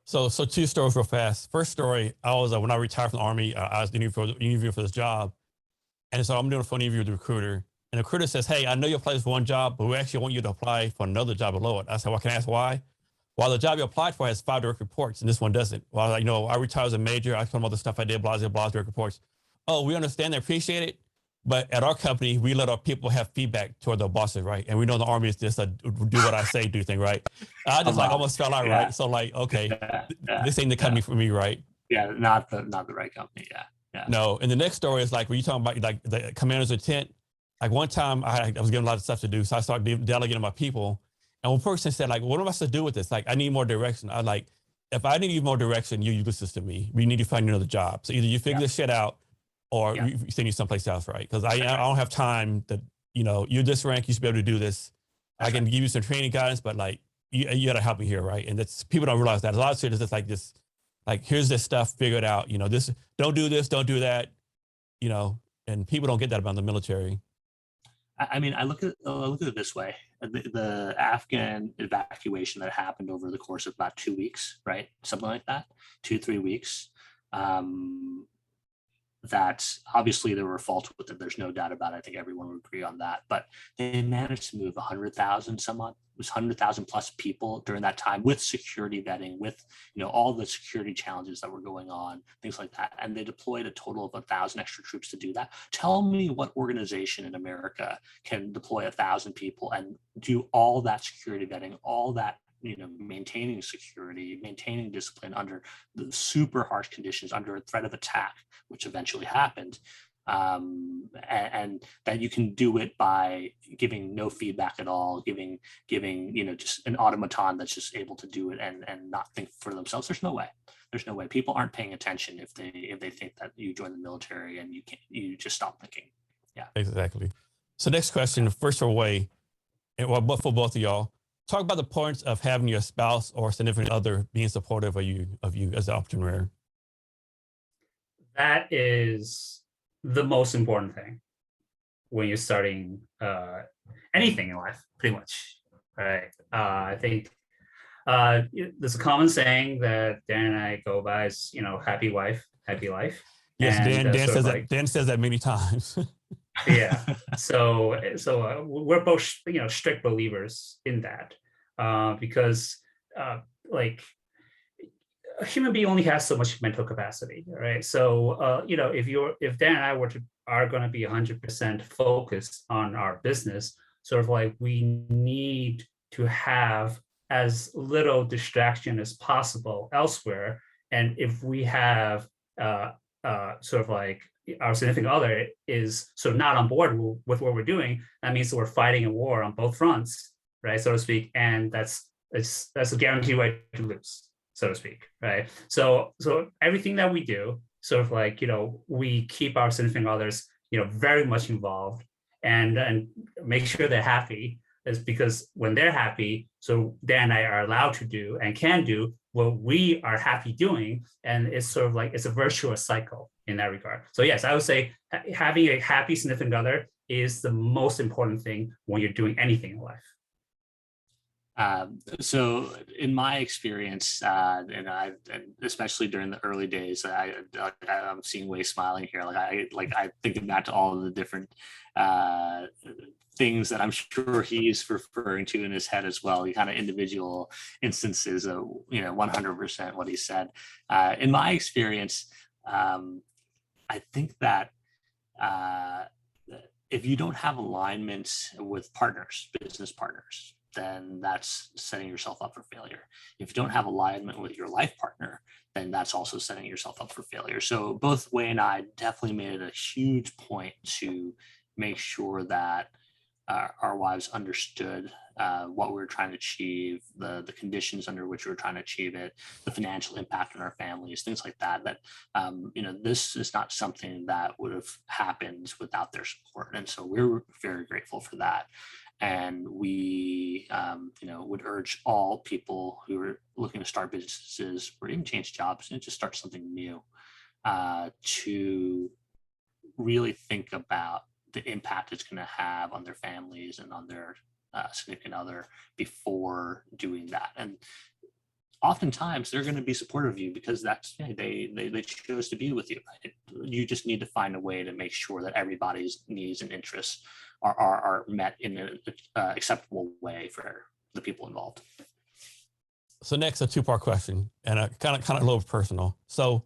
S1: So two stories real fast. First story, I was when I retired from the Army, I was interviewing for this job, and so I'm doing a phone interview with the recruiter, and the recruiter says, "Hey, I know you applied for one job, but we actually want you to apply for another job below it." I said, "Well, can I ask why?" While the job you applied for has 5 direct reports, and this one doesn't. Well, I retired as a major. I told them all the stuff I did, blah, direct reports. Oh, we understand and appreciate it, but at our company, we let our people have feedback toward their bosses, right? And we know the Army is just a do what I say, do thing, right? I just almost fell out, right? So okay, this ain't the company for me, right?
S2: Yeah, not the right company, yeah.
S1: No, and the next story is when you talking about like the commander's intent. Like one time I was getting a lot of stuff to do, so I started delegating my people. And one person said, like, what am I supposed to do with this? Like, I need more direction. I was like, if I need more direction, you listen to me. We need to find another job. So either you figure this shit out or you send you someplace else, right? Because I don't have time that, you're this rank, you should be able to do this. I can give you some training guidance, but like, you got to help me here, right? And that's, people don't realize that. A lot of students, it's like this, like, here's this stuff, figure it out. This, don't do this, don't do that, and people don't get that about the military.
S2: I mean, I look at it this way: the Afghan evacuation that happened over the course of about 2 weeks, right? Something like that, 2-3 weeks. That obviously there were faults with it. There's no doubt about it. I think everyone would agree on that. But they managed to move 100,000 somewhat. It was 100,000 plus people during that time, with security vetting, with all the security challenges that were going on, things like that. And they deployed a total of 1,000 extra troops to do that. Tell me what organization in America can deploy 1,000 people and do all that security vetting, all that maintaining security, maintaining discipline under the super harsh conditions, under a threat of attack, which eventually happened, and that you can do it by giving no feedback at all, giving just an automaton that's just able to do it and not think for themselves. There's no way. People aren't paying attention if they think that you join the military and you just stop thinking. Yeah,
S1: exactly. So next question, first for Wei, but for both of y'all. Talk about the importance of having your spouse or significant other being supportive of you as an entrepreneur.
S3: That is the most important thing when you're starting anything in life, pretty much. Right? I think there's a common saying that Dan and I go by is, happy wife, happy life.
S1: Yes, and, Dan says that. Dan says that many times.
S3: Yeah. So we're both, strict believers in that, because like a human being only has so much mental capacity, right? So, if Dan and I are going to be 100% focused on our business, sort of like we need to have as little distraction as possible elsewhere. And if we have sort of like our significant other is sort of not on board with what we're doing, that means that we're fighting a war on both fronts, right, so to speak, and that's a guaranteed way to lose, so to speak, right? So everything that we do, sort of like, we keep our significant others, very much involved and make sure they're happy, is because when they're happy, so Dan and I are allowed to do and can do what we are happy doing, and it's sort of like it's a virtuous cycle in that regard. So yes, I would say having a happy significant other is the most important thing when you're doing anything in life.
S2: So in my experience, and especially during the early days, I'm seeing Wei smiling here. I think back to all of the different things that I'm sure he's referring to in his head as well. The kind of individual instances of 100% what he said. In my experience, I think that if you don't have alignment with business partners, then that's setting yourself up for failure. If you don't have alignment with your life partner, then that's also setting yourself up for failure. So both Wei and I definitely made it a huge point to make sure that our wives understood what we were trying to achieve, the conditions under which we were trying to achieve it, the financial impact on our families, things like that. That this is not something that would have happened without their support, and so we're very grateful for that. And we, would urge all people who are looking to start businesses or even change jobs and just start something new to really think about the impact it's going to have on their families and on their significant other before doing that. And oftentimes they're going to be supportive of you because that's they chose to be with you. Right? You just need to find a way to make sure that everybody's needs and interests are met in an acceptable way for the people involved.
S1: So next, a two-part question, and kind of a little personal. So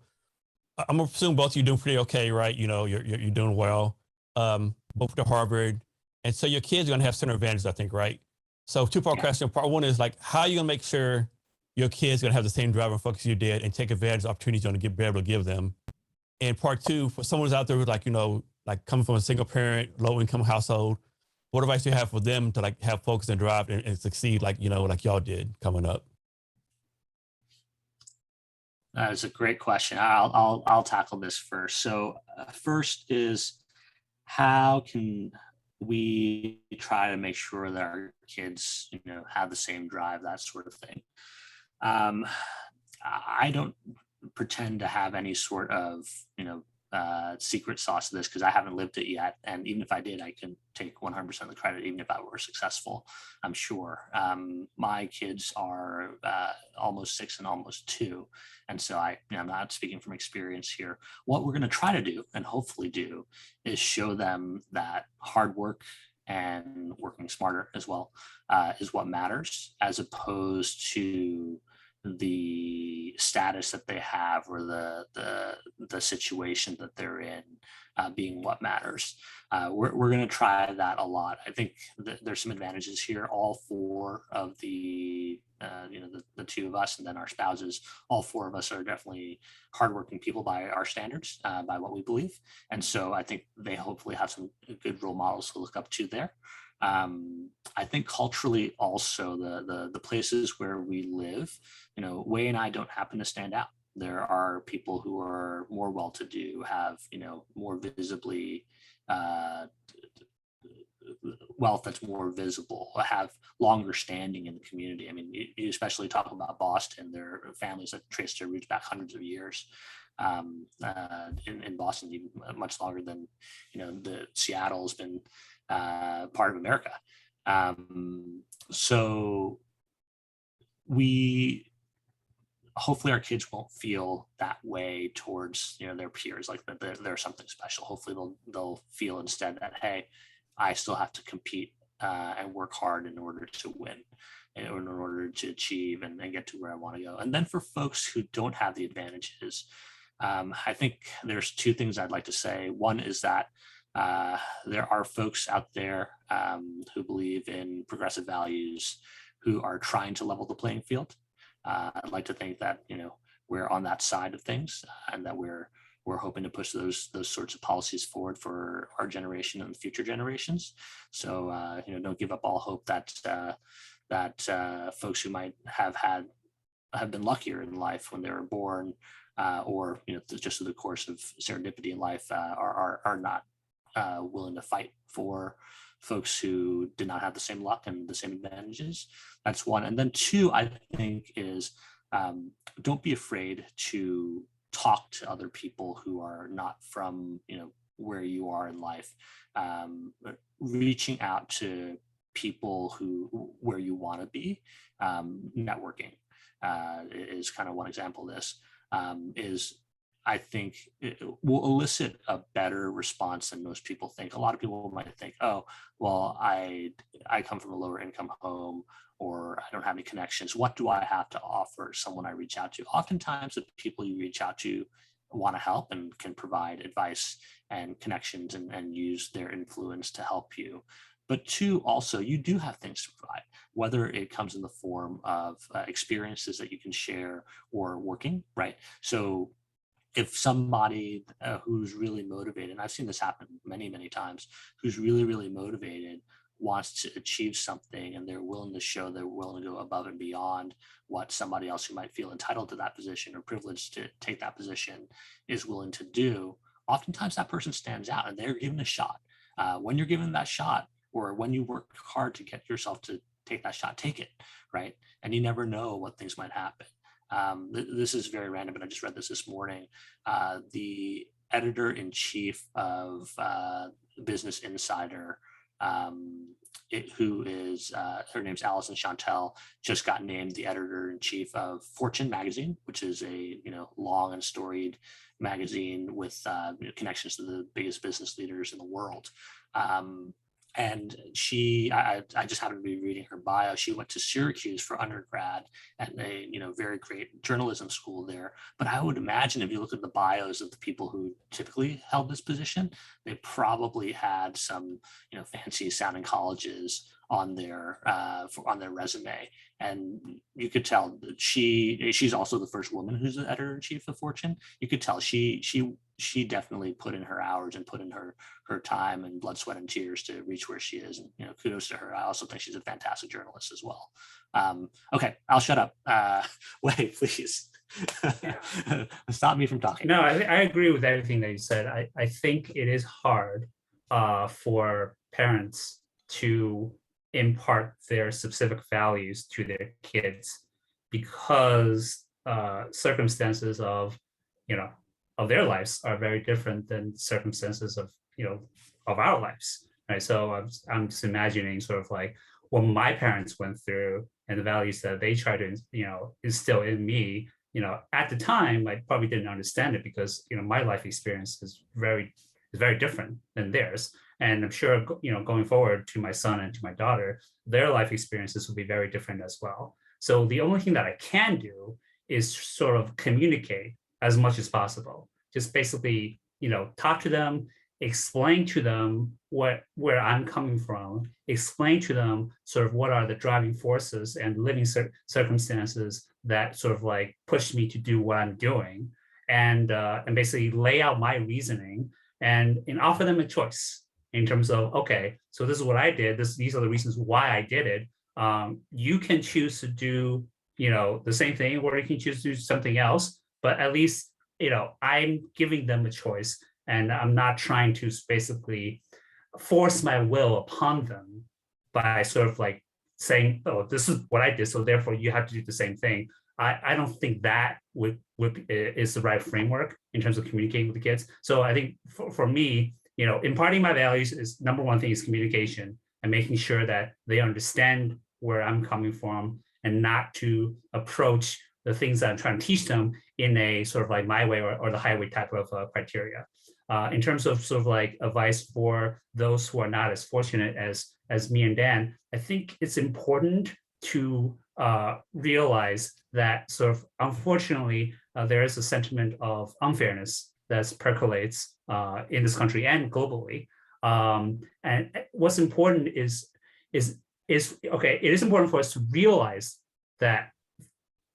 S1: I'm assuming both of you doing pretty okay, right? You're doing well. Both to Harvard, and so your kids are going to have certain advantages, I think, right? So two-part question. Part one is like, how are you going to make sure your kids are going to have the same drive and focus you did and take advantage of opportunities you're going to be able to give them? And part two, for someone who's out there who's like, like coming from a single parent, low income household, what advice do you have for them to like have focus and drive and succeed like y'all did coming up?
S2: That is a great question. I'll tackle this first. So first is, how can we try to make sure that our kids, have the same drive, that sort of thing? I don't pretend to have any sort of, secret sauce to this because I haven't lived it yet. And even if I did, I can take 100% of the credit, even if I were successful, I'm sure. My kids are almost 6 and almost 2. And so I'm not speaking from experience here. What we're going to try to do and hopefully do is show them that hard work and working smarter as well is what matters, as opposed to the status that they have or the situation that they're in being what matters. We're going to try that a lot. I think there's some advantages here. All 4 of the two of us and then our spouses, all 4 of us are definitely hardworking people by our standards, by what we believe. And so I think they hopefully have some good role models to look up to there. I think culturally also the places where we live, Wei and I don't happen to stand out. There are people who are more well-to-do, have, more visibly wealth that's more visible, have longer standing in the community. I mean, you especially talk about Boston, there are families that trace their roots back hundreds of years. In Boston, even much longer than, the Seattle's been part of America. So hopefully our kids won't feel that way towards, their peers, like that they're something special. Hopefully they'll feel instead that, hey, I still have to compete and work hard in order to win, in order to achieve and get to where I want to go. And then for folks who don't have the advantages, I think there's 2 things I'd like to say. One is that there are folks out there who believe in progressive values, who are trying to level the playing field. I'd like to think that we're on that side of things, and that we're hoping to push those sorts of policies forward for our generation and future generations. So don't give up all hope that folks who might have been luckier in life when they were born, or just through the course of serendipity in life, are not willing to fight for folks who did not have the same luck and the same advantages. That's one. And then 2, I think, is don't be afraid to talk to other people who are not from where you are in life. Reaching out to people where you want to be, networking is kind of one example of this. I think it will elicit a better response than most people think. A lot of people might think, oh, well, I come from a lower income home, or I don't have any connections. What do I have to offer someone I reach out to? Oftentimes the people you reach out to want to help and can provide advice and connections and use their influence to help you. But two, also, you do have things to provide, whether it comes in the form of experiences that you can share or working, right? So if somebody who's really motivated, and I've seen this happen many, many times, who's really, really motivated, wants to achieve something, and they're willing to show they're willing to go above and beyond what somebody else who might feel entitled to that position or privileged to take that position is willing to do, oftentimes that person stands out and they're given a shot. When you're given that shot, or when you work hard to get yourself to take that shot, take it, right? And you never know what things might happen. This is very random, but I just read this morning. The editor-in-chief of Business Insider, who is, her name's Alison Chantel, just got named the editor-in-chief of Fortune magazine, which is a long and storied magazine with connections to the biggest business leaders in the world. And I just happened to be reading her bio. She went to Syracuse for undergrad at a very great journalism school there. But I would imagine if you look at the bios of the people who typically held this position, they probably had some fancy sounding colleges on their resume, and you could tell that she's also the first woman who's the editor-in-chief of Fortune. You could tell she definitely put in her hours and put in her time and blood, sweat, and tears to reach where she is. And kudos to her. I also think she's a fantastic journalist as well. Okay, I'll shut up. Wei, please. Stop me from talking.
S3: No, I agree with everything that you said. I think it is hard for parents to impart their specific values to their kids because circumstances of their lives are very different than circumstances of our lives, right? So I'm just imagining sort of like what my parents went through and the values that they try to instill in me. At the time I probably didn't understand it because my life experience is very different than theirs. And I'm sure, going forward to my son and to my daughter, their life experiences will be very different as well. So the only thing that I can do is sort of communicate as much as possible. Just basically, talk to them, explain to them where I'm coming from, explain to them sort of what are the driving forces and living circumstances that sort of like push me to do what I'm doing, and basically lay out my reasoning and offer them a choice in terms of, okay, so this is what I did. These are the reasons why I did it. You can choose to do, the same thing, or you can choose to do something else. But at least, I'm giving them a choice, and I'm not trying to basically force my will upon them by sort of like saying, oh, this is what I did, so therefore you have to do the same thing. I don't think that is the right framework in terms of communicating with the kids. So I think for me, imparting my values is number one thing, is communication and making sure that they understand where I'm coming from and not to approach the things that I'm trying to teach them in a sort of like my way or the highway type of criteria. In terms of sort of like advice for those who are not as fortunate as me and Dan, I think it's important to realize that sort of unfortunately there is a sentiment of unfairness that percolates in this country and globally. And what's important is okay, it is important for us to realize that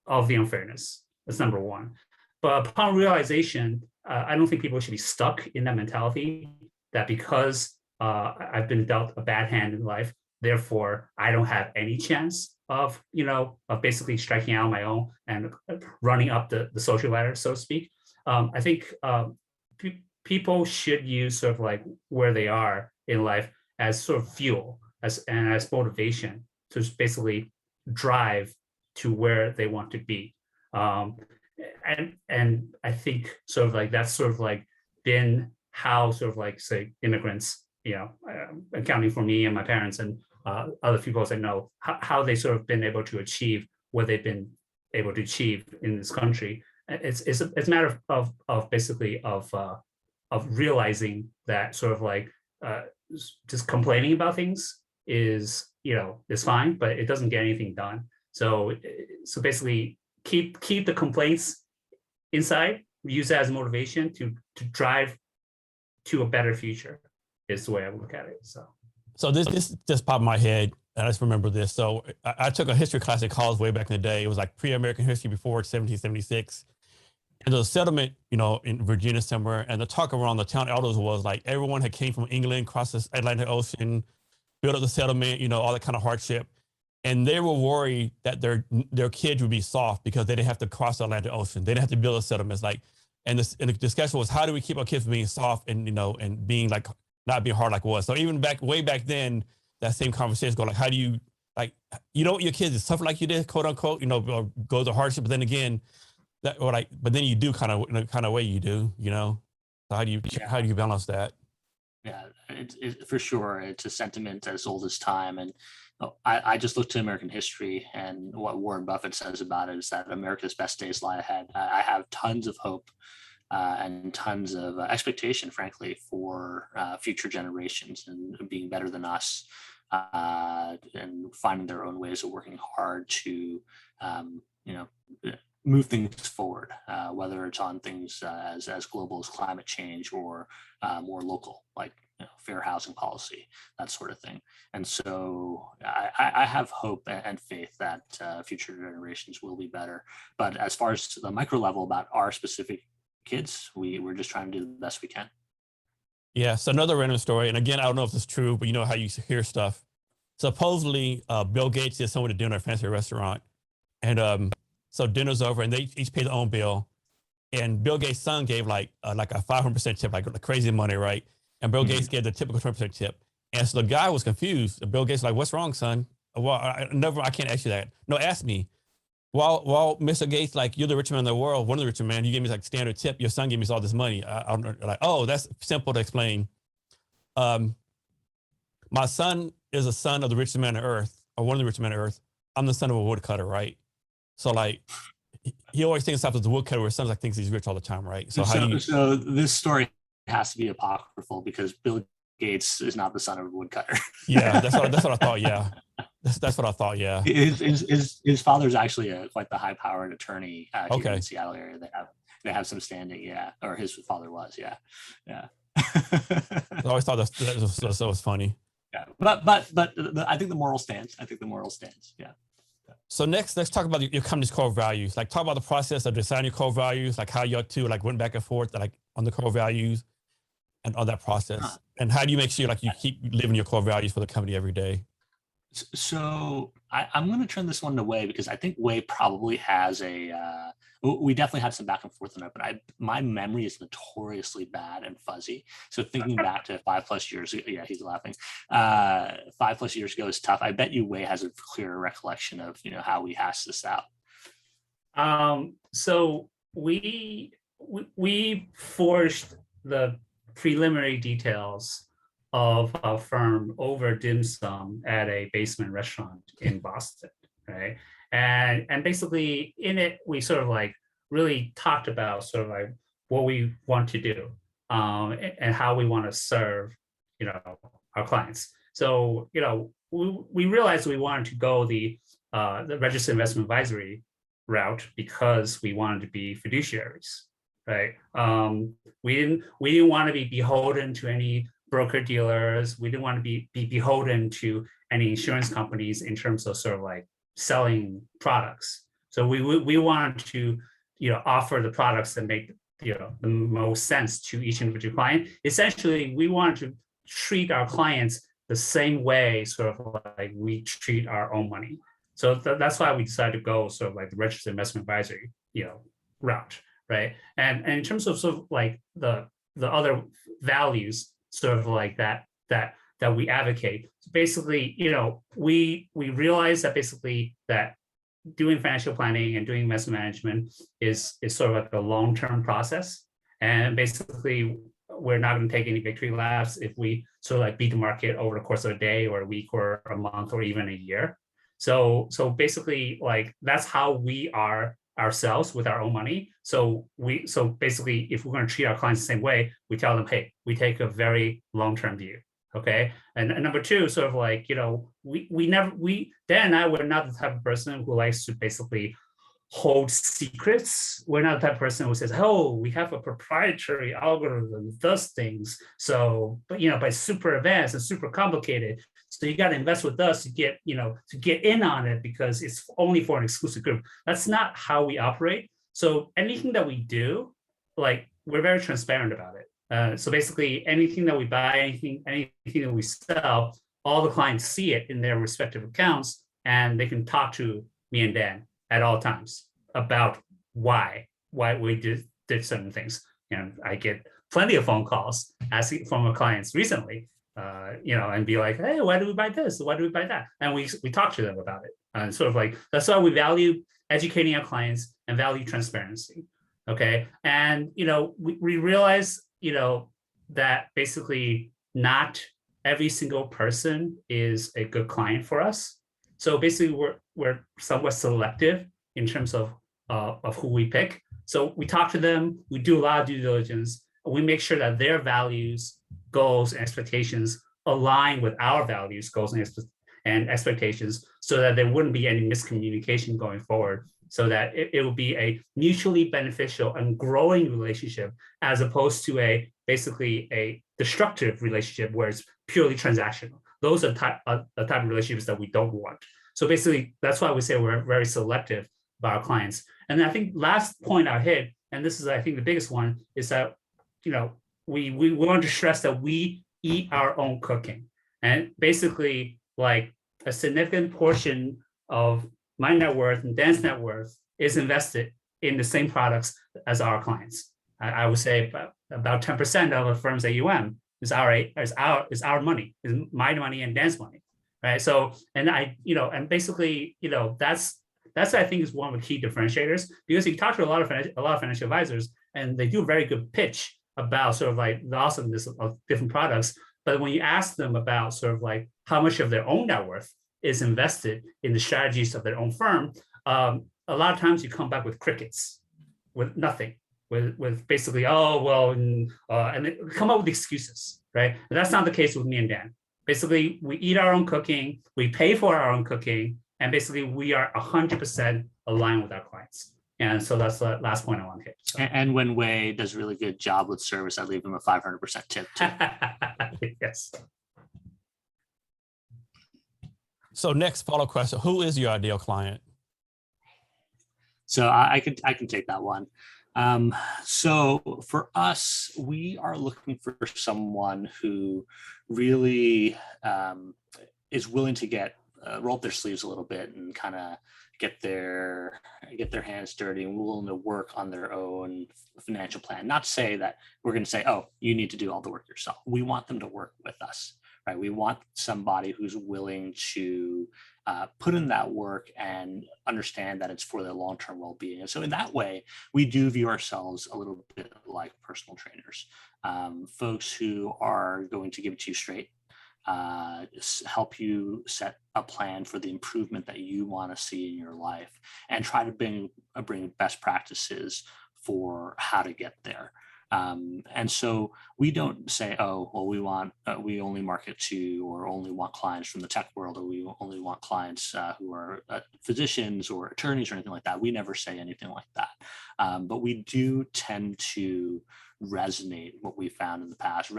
S3: of the unfairness. That's number one. But upon realization, I don't think people should be stuck in that mentality that because I've been dealt a bad hand in life, therefore I don't have any chance of basically striking out on my own and running up the social ladder, so to speak. I think people should use sort of like where they are in life as sort of fuel, as motivation to basically drive to where they want to be. And I think sort of like that's sort of like been how sort of like, say, immigrants, accounting for me and my parents and other people I know, how they sort of been able to achieve what they've been able to achieve in this country. It's a matter of basically of realizing that sort of like just complaining about things is fine, but it doesn't get anything done. So basically keep the complaints inside, use that as motivation to drive to a better future is the way I look at it.
S1: So this just popped in my head, and I just remember this. So I took a history class at college way back in the day. It was like pre-American history before 1776. And the settlement, in Virginia somewhere, and the talk around the town elders was like everyone had came from England, crossed the Atlantic Ocean, built up the settlement, all that kind of hardship. And they were worried that their kids would be soft because they didn't have to cross the Atlantic Ocean. They didn't have to build the settlements. And the discussion was, how do we keep our kids from being soft and, and being like, not being hard like it was. So even way back then, that same conversation go like, how do you, like, you don't want your kids to suffer like you did, quote unquote, or go to hardship. But then again, but then you do kind of, in a kind of way you do, So how do you balance that?
S2: Yeah, for sure. It's a sentiment as old as time. And I just look to American history, and what Warren Buffett says about it is that America's best days lie ahead. I have tons of hope and tons of expectation, frankly, for future generations and being better than us, and finding their own ways of working hard to, move things forward, whether it's on things as global as climate change or more local, like fair housing policy, that sort of thing. And so I have hope and faith that future generations will be better. But as far as the micro level about our specific kids, we're just trying to do the best we can.
S1: Yeah. So another random story, and again, I don't know if it's true, but you know how you hear stuff. Supposedly, Bill Gates did someone to dinner at a fancy restaurant, and so dinner's over, and they each pay their own bill. And Bill Gates' son gave like a 500% tip, like crazy money, right? And Bill Gates gave the typical 20% tip. And so the guy was confused. And Bill Gates was like, "What's wrong, son? Well, I can't ask you that. No, ask me. Well, Mr. Gates, like, you're the richest man in the world, one of the richest men. You gave me like standard tip. Your son gave me all this money. I'm like, oh, that's simple to explain. My son is a son of the richest man on earth, or one of the richest men on earth. I'm the son of a woodcutter, right? So like, he always thinks himself as a woodcutter, where his son like thinks he's rich all the time, right? So
S2: So this story has to be apocryphal because Bill Gates is not the son of a woodcutter.
S1: Yeah, that's what I thought. Yeah, that's what I thought. Yeah,
S2: his father's actually quite the high-powered attorney here
S1: Okay.
S2: in the Seattle area. They have some standing, yeah, or his father was, yeah.
S1: I always thought that was funny.
S2: Yeah, but I think the moral stands. Yeah.
S1: So next, let's talk about your company's core values. Like, talk about the process of deciding your core values, like how you two like went back and forth, like on the core values, and all that process. And how do you make sure like you keep living your core values for the company every day?
S2: So I'm going to turn this one to Wei, because I think Wei probably has we definitely had some back and forth on it, but my memory is notoriously bad and fuzzy. So thinking back to 5+ years ago, yeah, he's laughing. 5+ years ago is tough. I bet you Wei has a clearer recollection of, how we hashed this out.
S3: So we forged the preliminary details of our firm over dim sum at a basement restaurant in Boston, right? And basically in it, we sort of like really talked about sort of like what we want to do, and how we want to serve, our clients. So, we realized we wanted to go the registered investment advisory route because we wanted to be fiduciaries, right? We didn't want to be beholden to any broker dealers. We didn't want to be beholden to any insurance companies in terms of sort of like selling products. So we wanted to, offer the products that make, the most sense to each individual client. Essentially, we wanted to treat our clients the same way, sort of like we treat our own money. So that's why we decided to go sort of like the registered investment advisory, route, right? And in terms of sort of like the other values, sort of like that we advocate. So basically, we realize that basically that doing financial planning and doing investment management is sort of like a long-term process. And basically, we're not going to take any victory laps if we sort of like beat the market over the course of a day or a week or a month or even a year. So basically, like, that's how we are ourselves with our own money. So basically, if we're going to treat our clients the same way, we tell them, hey, we take a very long-term view. Okay. And number two, sort of like, Dan and I were not the type of person who likes to basically hold secrets. We're not the type of person who says, "Oh, we have a proprietary algorithm that does things." So, but it's super advanced and super complicated. So you got to invest with us to get in on it because it's only for an exclusive group. That's not how we operate. So anything that we do, we're very transparent about it. So basically, anything that we buy, anything that we sell, all the clients see it in their respective accounts, and they can talk to me and Dan at all times about why we did certain things. I get plenty of phone calls asking from our clients recently, and be like, "Hey, why do we buy this? Why do we buy that?" And we talk to them about it. And sort of that's why we value educating our clients and value transparency. Okay, and we realize that basically not every single person is a good client for us. So basically, we're somewhat selective in terms of who we pick. So we talk to them, we do a lot of due diligence, and we make sure that their values, goals, and expectations align with our values, goals, and expectations, so that there wouldn't be any miscommunication going forward, so that it will be a mutually beneficial and growing relationship, as opposed to basically a destructive relationship where it's purely transactional. Those are the type of relationships that we don't want. So basically, that's why we say we're very selective about our clients. And I think last point I hit, and this is I think the biggest one, is that we want to stress that we eat our own cooking, and basically a significant portion of my net worth and Dan's net worth is invested in the same products as our clients. I would say about 10% of a firm's AUM is our money, is my money and Dan's money, right? So, and basically, that's I think is one of the key differentiators, because you talk to a lot of financial advisors, and they do a very good pitch about sort of the awesomeness of different products. But when you ask them about sort of how much of their own net worth is invested in the strategies of their own firm, a lot of times you come back with crickets, with nothing, with basically, and they come up with excuses, right? And that's not the case with me and Dan. Basically, we eat our own cooking, we pay for our own cooking, and basically we are 100% aligned with our clients. And so that's the last point I want to hit. So.
S2: And when Wei does a really good job with service, I leave him a 500% tip too.
S3: Yes.
S1: So next follow-up question: who is your ideal client?
S2: So I can take that one. So for us, we are looking for someone who really is willing to roll up their sleeves a little bit and kind of get their hands dirty and willing to work on their own financial plan. Not to say that we're going to say, "Oh, you need to do all the work yourself." We want them to work with us, right? We want somebody who's willing to put in that work and understand that it's for their long-term well-being. And so in that way, we do view ourselves a little bit like personal trainers, folks who are going to give it to you straight, help you set a plan for the improvement that you want to see in your life, and try to bring best practices for how to get there. And so we don't say, "Oh, well, we only market to or only want clients from the tech world, or we only want clients who are physicians or attorneys," or anything like that. We never say anything like that. But we do tend to resonate, what we found in the past,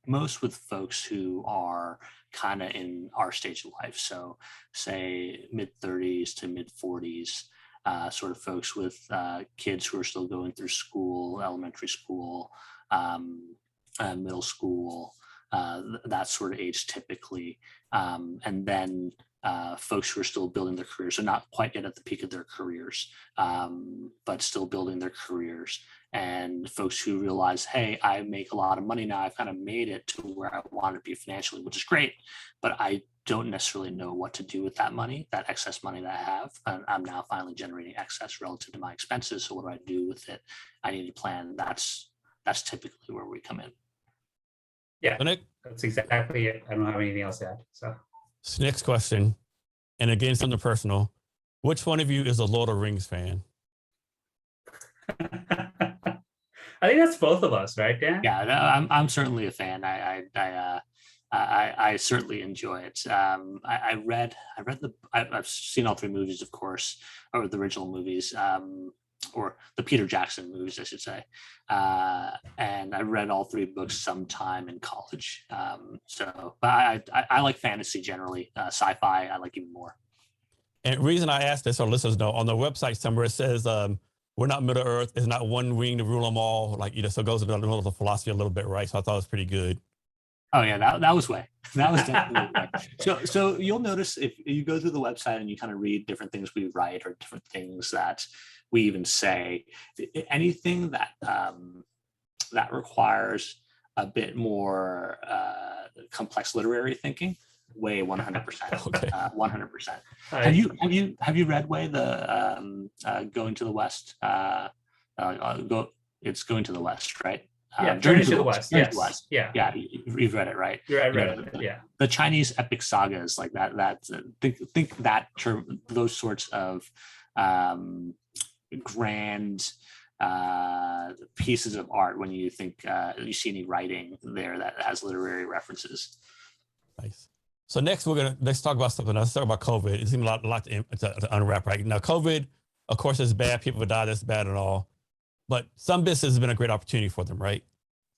S2: most with folks who are kind of in our stage of life. So say mid-30s to mid-40s, sort of folks with kids who are still going through school, elementary school, middle school, that sort of age typically. And then folks who are still building their careers, so not quite yet at the peak of their careers, but still building their careers. And folks who realize, "Hey, I make a lot of money now. I've kind of made it to where I want to be financially, which is great, but I don't necessarily know what to do with that money, that excess money that I have. And I'm now finally generating excess relative to my expenses. So what do I do with it? I need a plan." That's typically where we come in.
S3: Yeah, that's exactly it. I don't have anything else to add. So
S1: next question, and again, something personal: which one of you is a Lord of the Rings fan?
S3: I think that's both of us, right, Dan?
S2: Yeah, I'm certainly a fan. I certainly enjoy it. I've seen all three movies, of course, or the original movies, or the Peter Jackson movies, I should say. And I read all three books sometime in college. But I like fantasy generally. Sci-fi, I like even more.
S1: And the reason I asked this, our listeners know, on the website somewhere it says, we're not Middle Earth. It's not one wing to rule them all. Like, so it goes into the philosophy a little bit, right? So I thought it was pretty good.
S2: Oh yeah, that was Wei. That was definitely Wei. So you'll notice if you go through the website and you kind of read different things we write or different things that we even say, anything that that requires a bit more complex literary thinking, Wei 100%.
S1: Okay.
S2: 100%. Have you read Wei, the Going to the West? It's Going to the West, right?
S3: Yeah, Journey to the West. Yes.
S2: West.
S3: Yeah.
S2: Yeah, you've read it, right?
S3: Yeah, I read it. Yeah.
S2: The Chinese epic sagas like that. Think that term, those sorts of grand pieces of art. When you think you see any writing there that has literary references.
S1: Nice. So next, let's talk about something else. Let's talk about COVID. It seems a lot to unwrap right now. COVID, of course, is bad. People die. That's bad and all. But some business has been a great opportunity for them, right?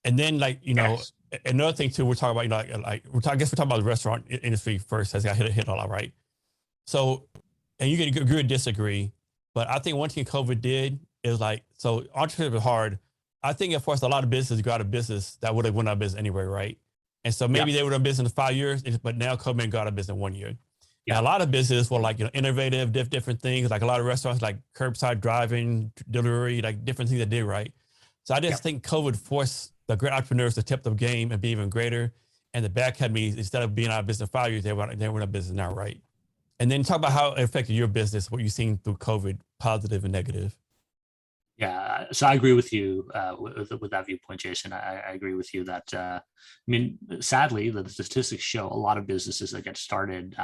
S1: And then,
S2: Yes.
S1: Another thing too, we're talking about, I guess we're talking about the restaurant industry first, as I hit a lot, right? So, and you can agree or disagree, but I think one thing COVID did is so entrepreneurship is hard. I think it forced a lot of businesses to go out of business that would have went out of business anyway, right? And so maybe they would have been business in 5 years, but now COVID got out of business in 1 year. Yeah, a lot of business were innovative, different things. Like a lot of restaurants, like curbside driving, delivery, like different things they did, right? So I just think COVID forced the great entrepreneurs to tip the game and be even greater. And the bad companies, instead of being out of business 5 years, they were in a business now, right? And then talk about how it affected your business, what you've seen through COVID, positive and negative.
S2: Yeah, so I agree with you with that viewpoint, Jason. I agree with you that, sadly, the statistics show a lot of businesses that get started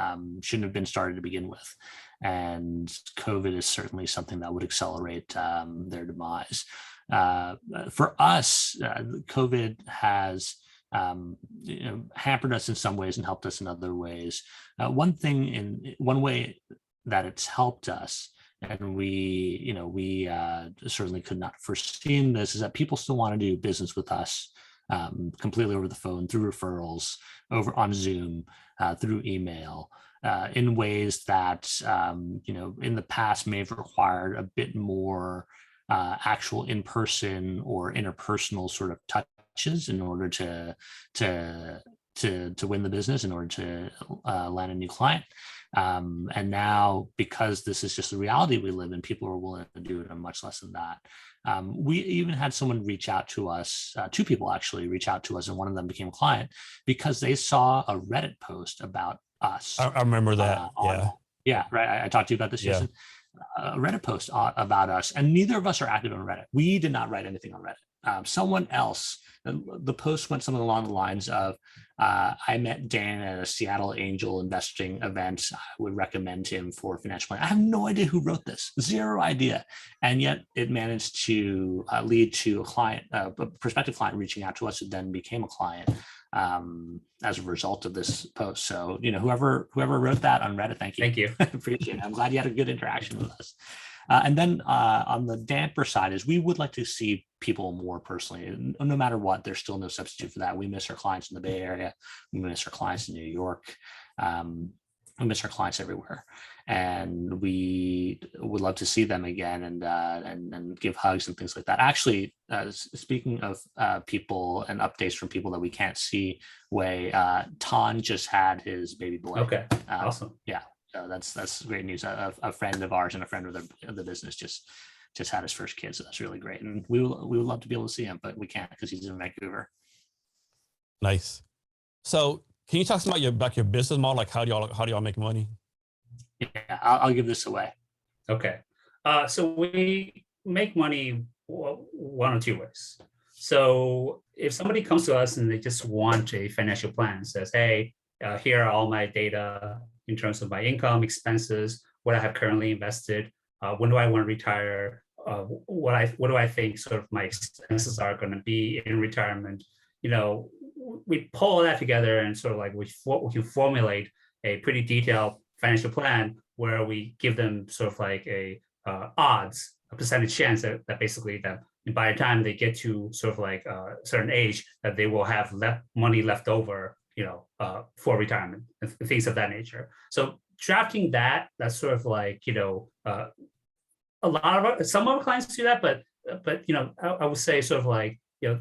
S2: shouldn't have been started to begin with. And COVID is certainly something that would accelerate their demise. For us, COVID has hampered us in some ways and helped us in other ways. One way that it's helped us, and we certainly could not foreseen this, is that people still want to do business with us completely over the phone, through referrals, over on Zoom, through email, in ways that in the past may have required a bit more actual in-person or interpersonal sort of touches in order to win the business, in order to land a new client. And now, because this is just the reality we live in, people are willing to do it and much less than that. We even had someone reach out to us, two people actually reach out to us, and one of them became a client because they saw a Reddit post about us.
S1: I remember that.
S2: Yeah, right. I talked to you about this, Jason. A Reddit post about us, and neither of us are active on Reddit. We did not write anything on Reddit. Someone else, the post went something along the lines of, I met Dan at a Seattle angel investing event. I would recommend him for financial planning. I have no idea who wrote this, zero idea. And yet it managed to lead to a client, a prospective client reaching out to us, who then became a client as a result of this post. So, whoever wrote that on Reddit, thank you.
S3: Thank you.
S2: Appreciate it. I'm glad you had a good interaction with us. And then on the damper side is we would like to see people more personally. No matter what, there's still no substitute for that. We miss our clients in the Bay Area. We miss our clients in New York. We miss our clients everywhere. And we would love to see them again and give hugs and things like that. Actually, speaking of people and updates from people that we can't see, Wei, Tan just had his baby boy.
S3: Okay, awesome.
S2: Yeah. So that's great news. A friend of ours and a friend of the business just had his first kid, so that's really great. And we would love to be able to see him, but we can't because he's in Vancouver.
S1: Nice. So, can you talk about your business model? Like, how do y'all make money?
S2: Yeah, I'll give this away.
S3: Okay. So we make money one or two ways. So if somebody comes to us and they just want a financial plan, says, hey, here are all my data in terms of my income, expenses, what I have currently invested, when do I want to retire, what do I think sort of my expenses are going to be in retirement, we pull all that together and sort of like we can formulate a pretty detailed financial plan where we give them sort of like a percentage chance that basically that by the time they get to sort of like a certain age, that they will have money left over, for retirement and things of that nature. So drafting that's sort of like, some of our clients do that, but I would say sort of like,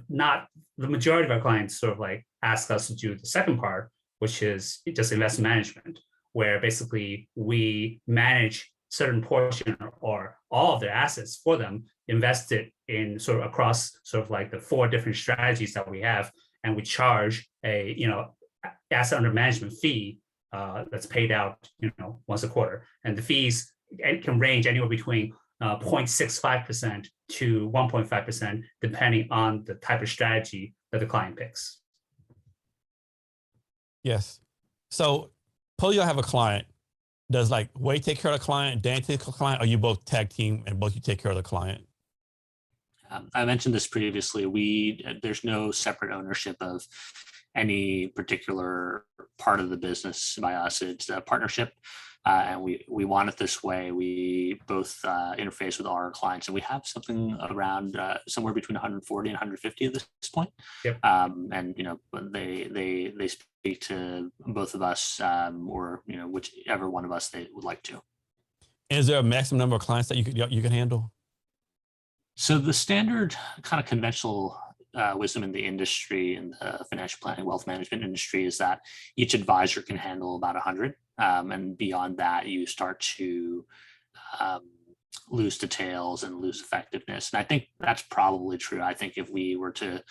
S3: not the majority of our clients sort of like ask us to do the second part, which is just investment management, where basically we manage certain portion or all of their assets for them, invested in sort of across sort of like the 4 different strategies that we have, and we charge a asset under management fee that's paid out once a quarter, and the fees can range anywhere between 0.65% to 1.5%, depending on the type of strategy that the client picks.
S1: Yes. So, suppose you have a client. Does like Wei take care of the client, Dan take care of the client, or you both tag team and both you take care of the client?
S2: I mentioned this previously. There's no separate ownership of any particular part of the business by us. It's a partnership, and we want it this way. We both interface with our clients, and we have something around somewhere between 140 and 150 at this point.
S3: Yep.
S2: And they speak to both of us, or whichever one of us they would like to.
S1: Is there a maximum number of clients that you can handle?
S2: So the standard kind of conventional wisdom in the industry, in the financial planning, wealth management industry, is that each advisor can handle about 100. And beyond that, you start to lose details and lose effectiveness. And I think that's probably true. I think if we were to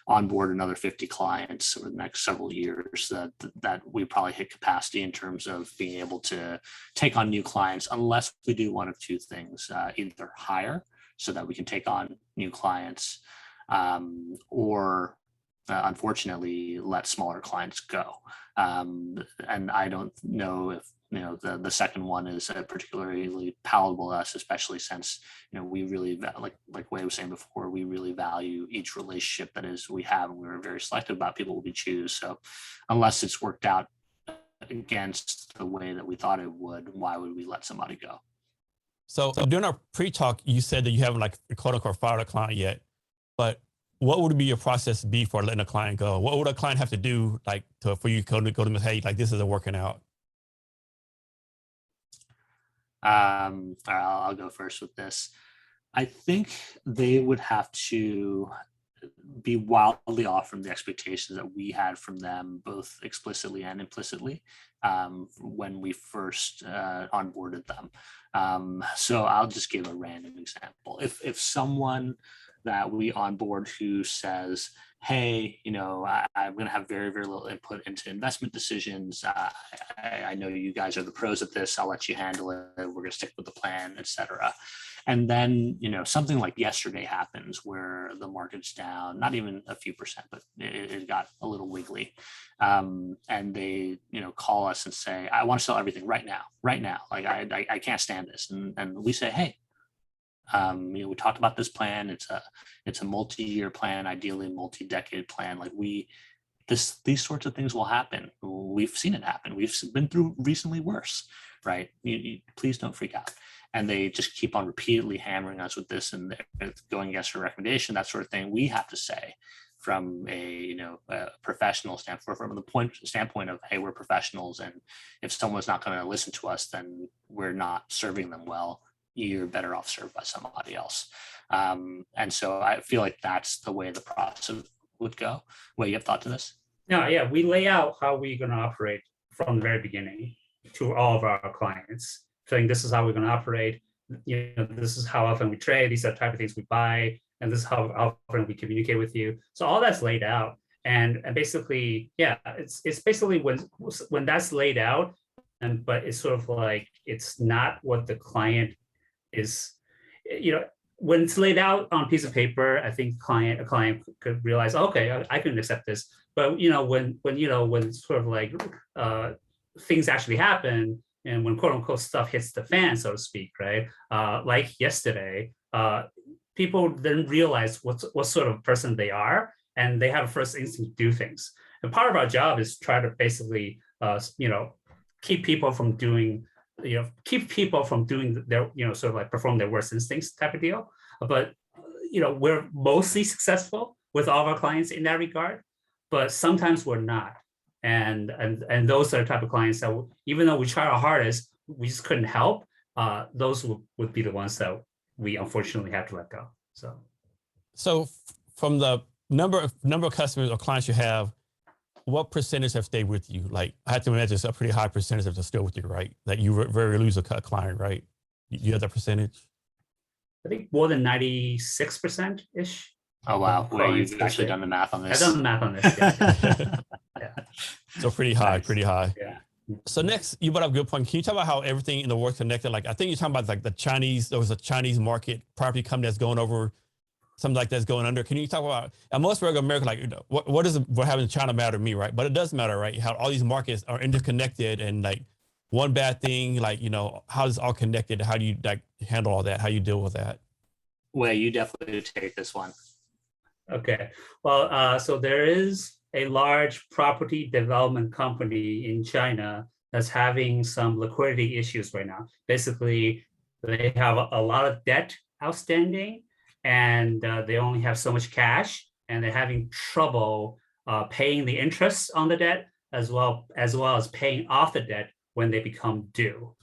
S2: onboard another 50 clients over the next several years, that we probably hit capacity in terms of being able to take on new clients, unless we do one of two things: either hire so that we can take on new clients, or unfortunately let smaller clients go. And I don't know if the second one is particularly palatable to us, especially since we really, like Wei was saying before, we really value each relationship that is we have, and we're very selective about people we choose. So unless it's worked out against the way that we thought it would, why would we let somebody go?
S1: So during our pre-talk, you said that you haven't like quote unquote fired a client yet, but what would be your process be for letting a client go? What would a client have to do for you to go to them, hey, like this isn't working out?
S2: I'll go first with this. I think they would have to be wildly off from the expectations that we had from them, both explicitly and implicitly, when we first onboarded them. So I'll just give a random example. If someone that we onboard who says, hey, I'm going to have very, very little input into investment decisions. I know you guys are the pros at this. I'll let you handle it. We're going to stick with the plan, et cetera. And then, something like yesterday happens where the market's down, not even a few percent, but it got a little wiggly. And they, call us and say, I want to sell everything right now. Like I can't stand this. And we say, hey, we talked about this plan. It's a multi-year plan, ideally multi-decade plan. Like these sorts of things will happen. We've seen it happen. We've been through recently worse, right? Please don't freak out. And they just keep on repeatedly hammering us with this and going against our recommendation, that sort of thing. We have to say, from a professional standpoint, from the standpoint of, hey, we're professionals, and if someone's not going to listen to us, then we're not serving them well. You're better off served by somebody else. And so I feel like that's the way the process would go. Wait, you have thought to this?
S3: No, yeah, we lay out how we're going to operate from the very beginning to all of our clients, saying this is how we're going to operate. This is how often we trade. These are the type of things we buy, and this is how often we communicate with you. So all that's laid out, and basically, yeah, it's basically when that's laid out, but it's sort of like it's not what the client is. When it's laid out on a piece of paper, I think a client could realize, okay, I can accept this. But when sort of like things actually happen, and when quote unquote stuff hits the fan, so to speak, right? Like yesterday, people didn't realize what sort of person they are, and they have a first instinct to do things. And part of our job is try to basically, keep people from doing their, sort of like perform their worst instincts type of deal. But, we're mostly successful with all of our clients in that regard, but sometimes we're not. And those are the type of clients that, even though we try our hardest, we just couldn't help. Those would be the ones that we unfortunately have to let go. So
S1: from the number of customers or clients you have, what percentage have stayed with you? Like, I have to imagine it's a pretty high percentage that are still with you, right? That you rarely lose a client, right? You have that percentage?
S3: I think more than 96%-ish.
S2: Oh, wow. Well, you've actually done the math on this.
S3: I've done the math on this, yeah.
S1: So pretty high,
S3: Nice.
S1: pretty high.
S3: Yeah.
S1: So next, you brought up a good point. Can you talk about how everything in the world connected? Like, I think you're talking about like there was a Chinese market property company that's going over, something like that's going under. Can you talk about, and most regular America, like, what happened in China matter to me, right? But it does matter, right? How all these markets are interconnected, and like one bad thing, like, how is it all connected? How do you like handle all that? How you deal with that?
S2: Wei, you definitely take this one.
S3: Okay. Well, so there is a large property development company in China that's having some liquidity issues right now. Basically, they have a lot of debt outstanding, and they only have so much cash, and they're having trouble paying the interest on the debt, as well as paying off the debt when they become due.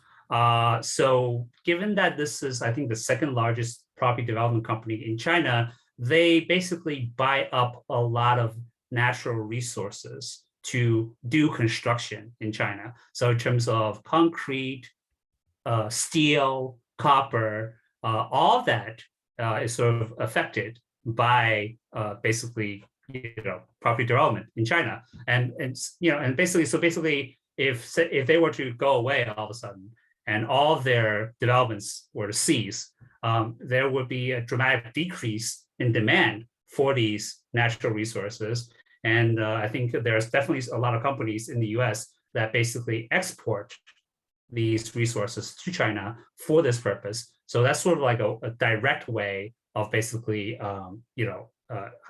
S3: So given that this is, I think, the second largest property development company in China, they basically buy up a lot of natural resources to do construction in China. So in terms of concrete, steel, copper, all that is sort of affected by basically, property development in China. And basically, if they were to go away all of a sudden and all of their developments were to cease, there would be a dramatic decrease in demand for these natural resources. And I think there's definitely a lot of companies in the US that basically export these resources to China for this purpose. So that's sort of like a direct way of basically,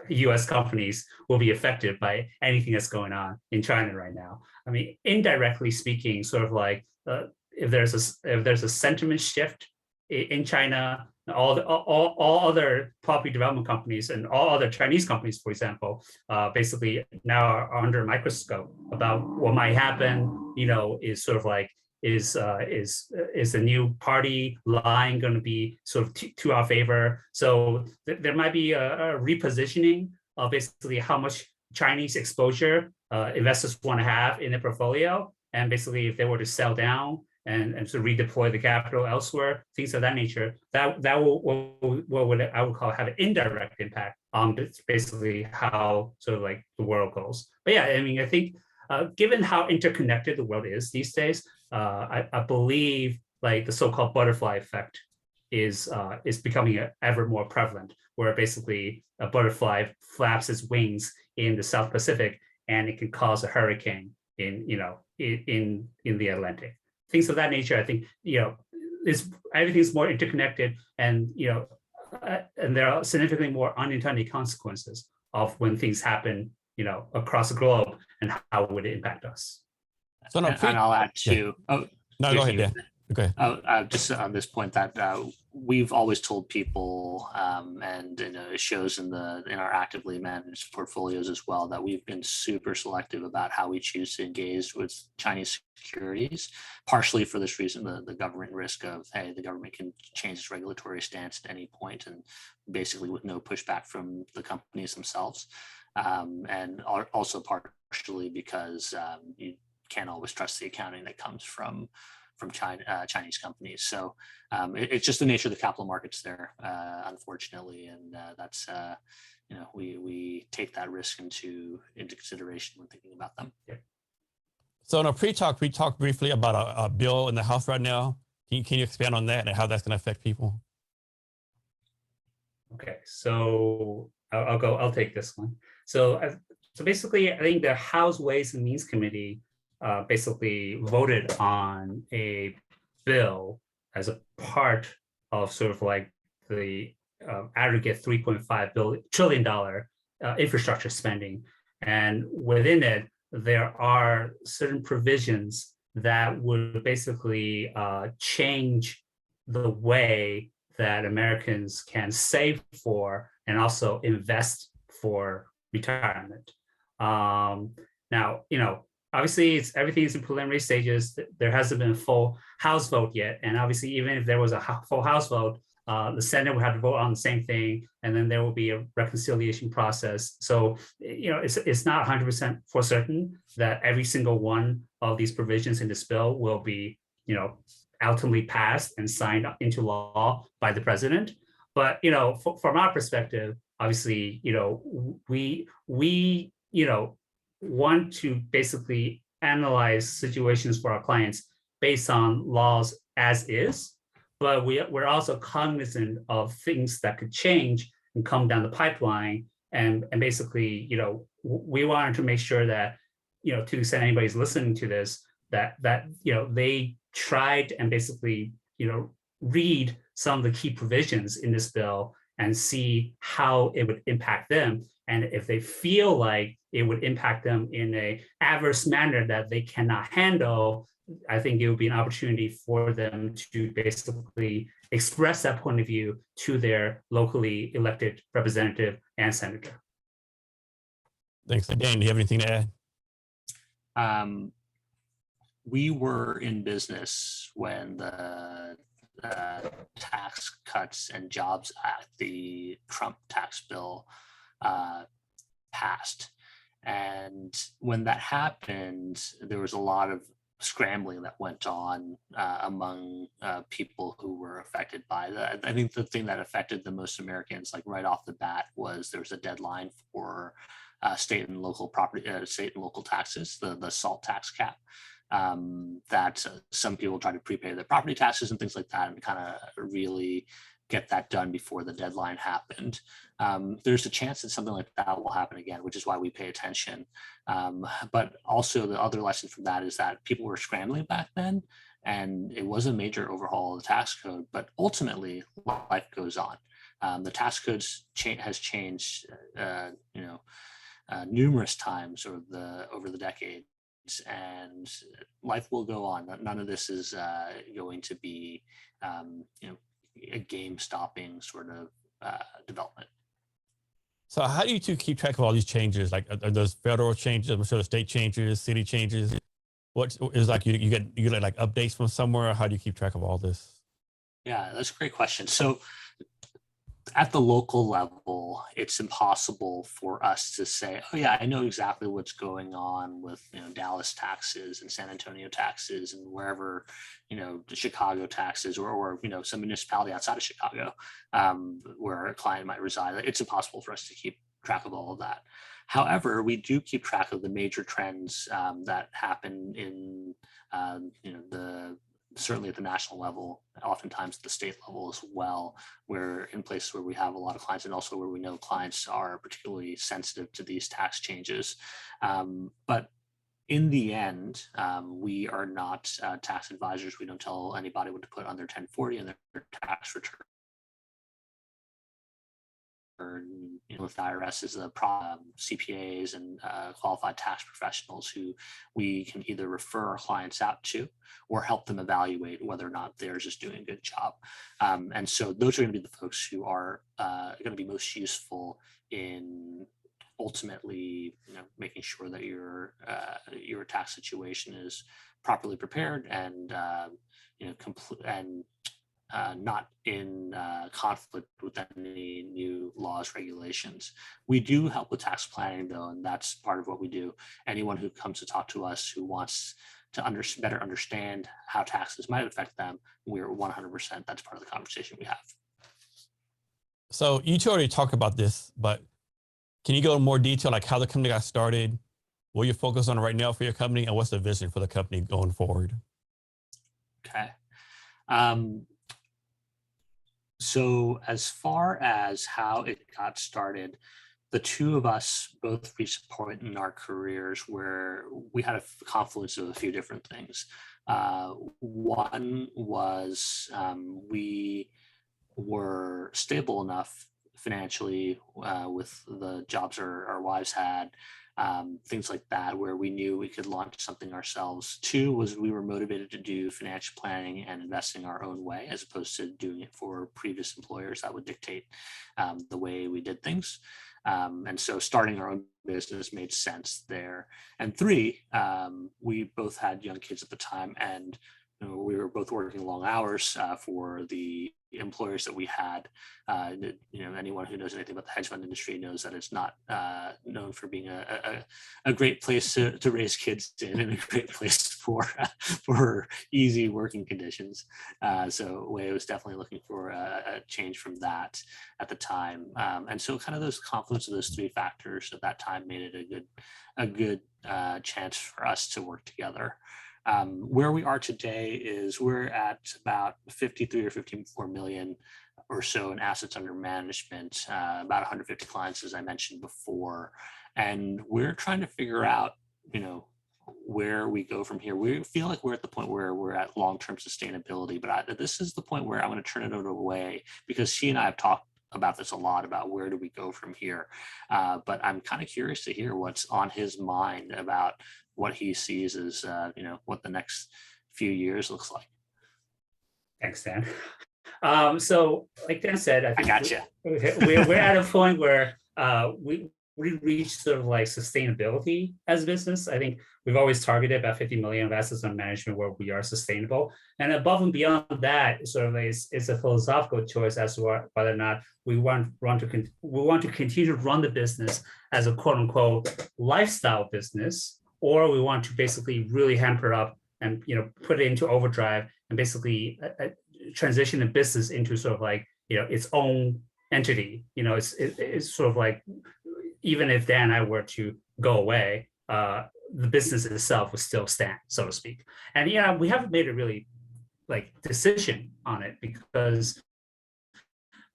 S3: US companies will be affected by anything that's going on in China right now. I mean, indirectly speaking, sort of like if there's a sentiment shift in China, all other property development companies and all other Chinese companies, for example, basically now are under a microscope about what might happen. Is sort of like is the new party line going to be sort of to our favor? So there might be a repositioning of basically how much Chinese exposure investors want to have in their portfolio, and basically if they were to sell down and to redeploy the capital elsewhere, things of that nature, that will what I would call have an indirect impact on basically how sort of like the world goes. But yeah, I mean, I think given how interconnected the world is these days, I believe like the so-called butterfly effect is becoming ever more prevalent, where basically a butterfly flaps its wings in the South Pacific and it can cause a hurricane in the Atlantic. Things of that nature, I think, everything's more interconnected, and and there are significantly more unintended consequences of when things happen, across the globe, and how would it impact us.
S2: So and I'll add to.
S1: Yeah. No, go ahead, Dan. Okay.
S2: Just on this point that we've always told people, and it shows in our actively managed portfolios as well, that we've been super selective about how we choose to engage with Chinese securities, partially for this reason, the government risk of, hey, the government can change its regulatory stance at any point, and basically with no pushback from the companies themselves, and also partially because you can't always trust the accounting that comes from Chinese companies. So it's just the nature of the capital markets there, unfortunately, and that's we take that risk into consideration when thinking about them.
S3: Yeah.
S1: So in a pre-talk, we talked briefly about a bill in the House right now. Can you expand on that and how that's going to affect people?
S3: Okay, so I'll take this one. So basically, I think the House Ways and Means Committee basically voted on a bill as a part of sort of like the aggregate $3.5 trillion infrastructure spending. And within it, there are certain provisions that would basically change the way that Americans can save for and also invest for retirement. Now, obviously, everything is in preliminary stages. There hasn't been a full House vote yet, and obviously, even if there was a full House vote, the Senate would have to vote on the same thing, and then there will be a reconciliation process. So, it's not 100% for certain that every single one of these provisions in this bill will be, ultimately passed and signed into law by the president. But, from our perspective, obviously, we want to basically analyze situations for our clients based on laws as is, but we're also cognizant of things that could change and come down the pipeline. And basically, we wanted to make sure that, to the extent anybody's listening to this, that they tried and basically, read some of the key provisions in this bill and see how it would impact them. And if they feel like it would impact them in an adverse manner that they cannot handle, I think it would be an opportunity for them to basically express that point of view to their locally elected representative and senator.
S1: Thanks. Dan, do you have anything to
S2: add? We were in business when the Tax Cuts and Jobs Act, the Trump tax bill, passed. And when that happened, there was a lot of scrambling that went on among people who were affected by that. I think the thing that affected the most Americans, like right off the bat, was there was a deadline for state and local taxes, the SALT tax cap. That some people try to prepay their property taxes and things like that, and kind of really get that done before the deadline happened. There's a chance that something like that will happen again, which is why we pay attention. But also the other lesson from that is that people were scrambling back then, and it was a major overhaul of the tax code, but ultimately life goes on. The tax code has changed, numerous times over the decades, and life will go on. None of this is going to be, a game-stopping sort of development.
S1: So how do you two keep track of all these changes? Like, are those federal changes, I'm sure the state changes, city changes? What is like, you get like updates from somewhere? Or how do you keep track of all this?
S2: Yeah, that's a great question. So at the local level, it's impossible for us to say, oh yeah, I know exactly what's going on with Dallas taxes and San Antonio taxes and wherever, the Chicago taxes or some municipality outside of Chicago where a client might reside. It's impossible for us to keep track of all of that. However, we do keep track of the major trends that happen in certainly at the national level, oftentimes at the state level as well, where in places where we have a lot of clients and also where we know clients are particularly sensitive to these tax changes. But in the end, we are not tax advisors. We don't tell anybody what to put on their 1040 and their tax return. With the IRS is the CPAs and qualified tax professionals who we can either refer our clients out to or help them evaluate whether or not theirs is doing a good job. And so those are going to be the folks who are going to be most useful in ultimately making sure that your tax situation is properly prepared and not in conflict with any new laws, regulations. We do help with tax planning though, and that's part of what we do. Anyone who comes to talk to us who wants to better understand how taxes might affect them, we're 100%, that's part of the conversation we have.
S1: So you two already talked about this, but can you go in more detail, like how the company got started, what you're focused on right now for your company, and what's the vision for the company going forward?
S2: Okay. So as far as how it got started, the two of us both reached a point in our careers where we had a confluence of a few different things. One was we were stable enough financially with the jobs our wives had, things like that, where we knew we could launch something ourselves. Two was we were motivated to do financial planning and investing our own way, as opposed to doing it for previous employers that would dictate the way we did things. And so starting our own business made sense there. And three, we both had young kids at the time, and we were both working long hours for the employers that we had. Anyone who knows anything about the hedge fund industry knows that it's not known for being a great place to raise kids in, and a great place for easy working conditions. So Wei was definitely looking for a change from that at the time. And so kind of those confluence of those three factors at that time made it a good chance for us to work together. Where we are today is we're at about 53 or 54 million or so in assets under management, about 150 clients, as I mentioned before. And we're trying to figure out, where we go from here. We feel like we're at the point where we're at long-term sustainability, but this is the point where I'm going to turn it over to Wei, because she and I have talked about this a lot, about where do we go from here. But I'm kind of curious to hear what's on his mind about what he sees as, what the next few years looks like.
S3: Thanks, Dan. So like Dan said, I think
S2: I gotcha.
S3: We're at a point where we reached sort of like sustainability as a business. I think we've always targeted about 50 million of assets under management where we are sustainable. And above and beyond that, sort of is a philosophical choice as to whether or not we want to continue to run the business as a quote unquote lifestyle business, or we want to basically really hamper up and put it into overdrive and basically transition the business into sort of like its own entity. It's sort of like, even if Dan and I were to go away, the business itself would still stand, so to speak. And we haven't made a really decision on it, because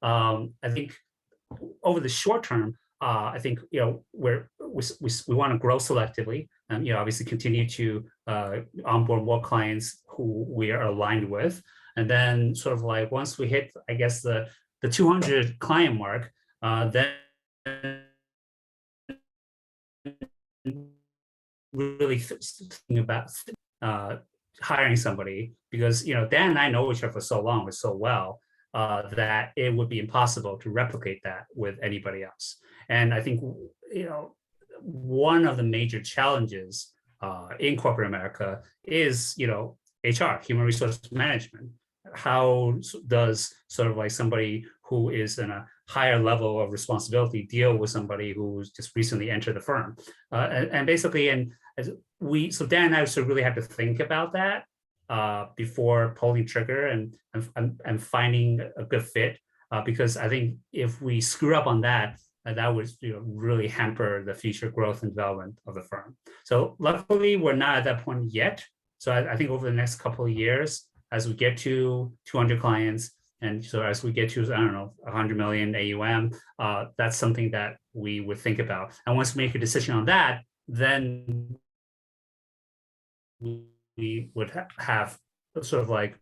S3: I think over the short term, I think we want to grow selectively, and obviously continue to onboard more clients who we are aligned with, and then sort of like once we hit, I guess, the 200 client mark, then really thinking about hiring somebody, because Dan and I know each other for so long, so well, that it would be impossible to replicate that with anybody else. And I think one of the major challenges in corporate America is HR, human resource management. How does sort of like somebody who is in a higher level of responsibility deal with somebody who's just recently entered the firm? And basically, so Dan and I also really have to think about that before pulling trigger and finding a good fit, because I think if we screw up on that, that would really hamper the future growth and development of the firm. So luckily, we're not at that point yet. So I think over the next couple of years, as we get to 200 clients, and so as we get to, 100 million AUM, that's something that we would think about. And once we make a decision on that, then we would have sort of like,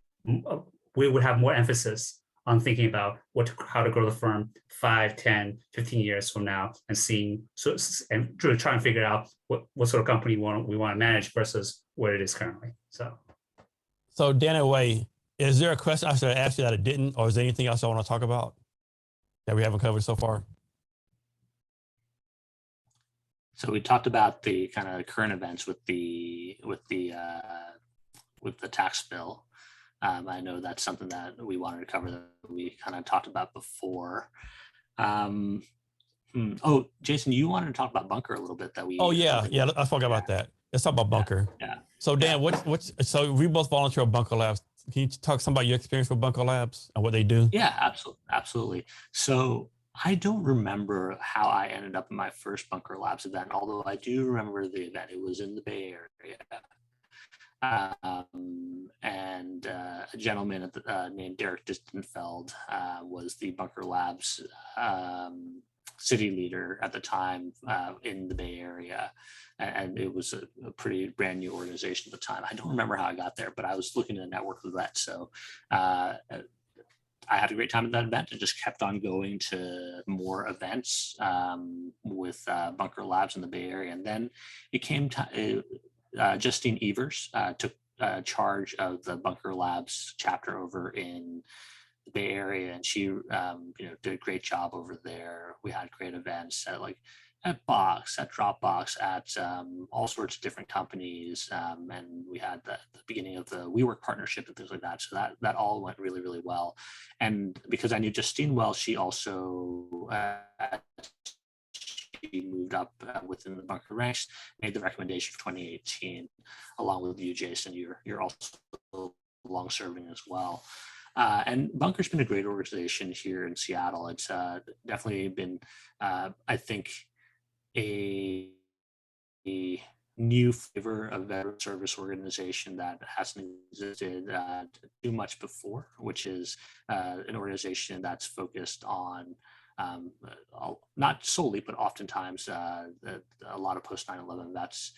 S3: we would have more emphasis on thinking about how to grow the firm 5, 10, 15 years from now, and really trying to figure out what sort of company we want to manage versus where it is currently.
S1: So Dan and Wei, is there a question I should ask you that I didn't, or is there anything else I want to talk about that we haven't covered so far?
S2: So we talked about the kind of current events with the tax bill. I know that's something that we wanted to cover that we kind of talked about before. Oh, Jason, you wanted to talk about Bunker a little bit that we.
S1: Oh yeah, I forgot about that. Let's talk about Bunker.
S2: Yeah.
S1: So Dan, so we both volunteer at Bunker Labs. Can you talk some about your experience with Bunker Labs and what they do?
S2: Yeah, absolutely. So I don't remember how I ended up in my first Bunker Labs event, although I do remember the event. It was in the Bay Area. And a gentleman named Derek Distenfeld was the Bunker Labs city leader at the time in the Bay Area. And it was a pretty brand new organization at the time. I don't remember how I got there, but I was looking to network with that. So I had a great time at that event and just kept on going to more events with Bunker Labs in the Bay Area. And then it came to Justine Evers took charge of the Bunker Labs chapter over in the Bay Area, and she did a great job over there. We had great events at Box, at Dropbox, at all sorts of different companies, and we had the beginning of the WeWork partnership and things like that. So that all went really, really well. And because I knew Justine well, she also she moved up within the Bunker ranks, made the recommendation for 2018, along with you, Jason. You're also long serving as well. And Bunker's been a great organization here in Seattle. It's definitely been, I think, a new flavor of veteran service organization that hasn't existed too much before, which is an organization that's focused on not solely, but oftentimes a lot of post 9/11 vets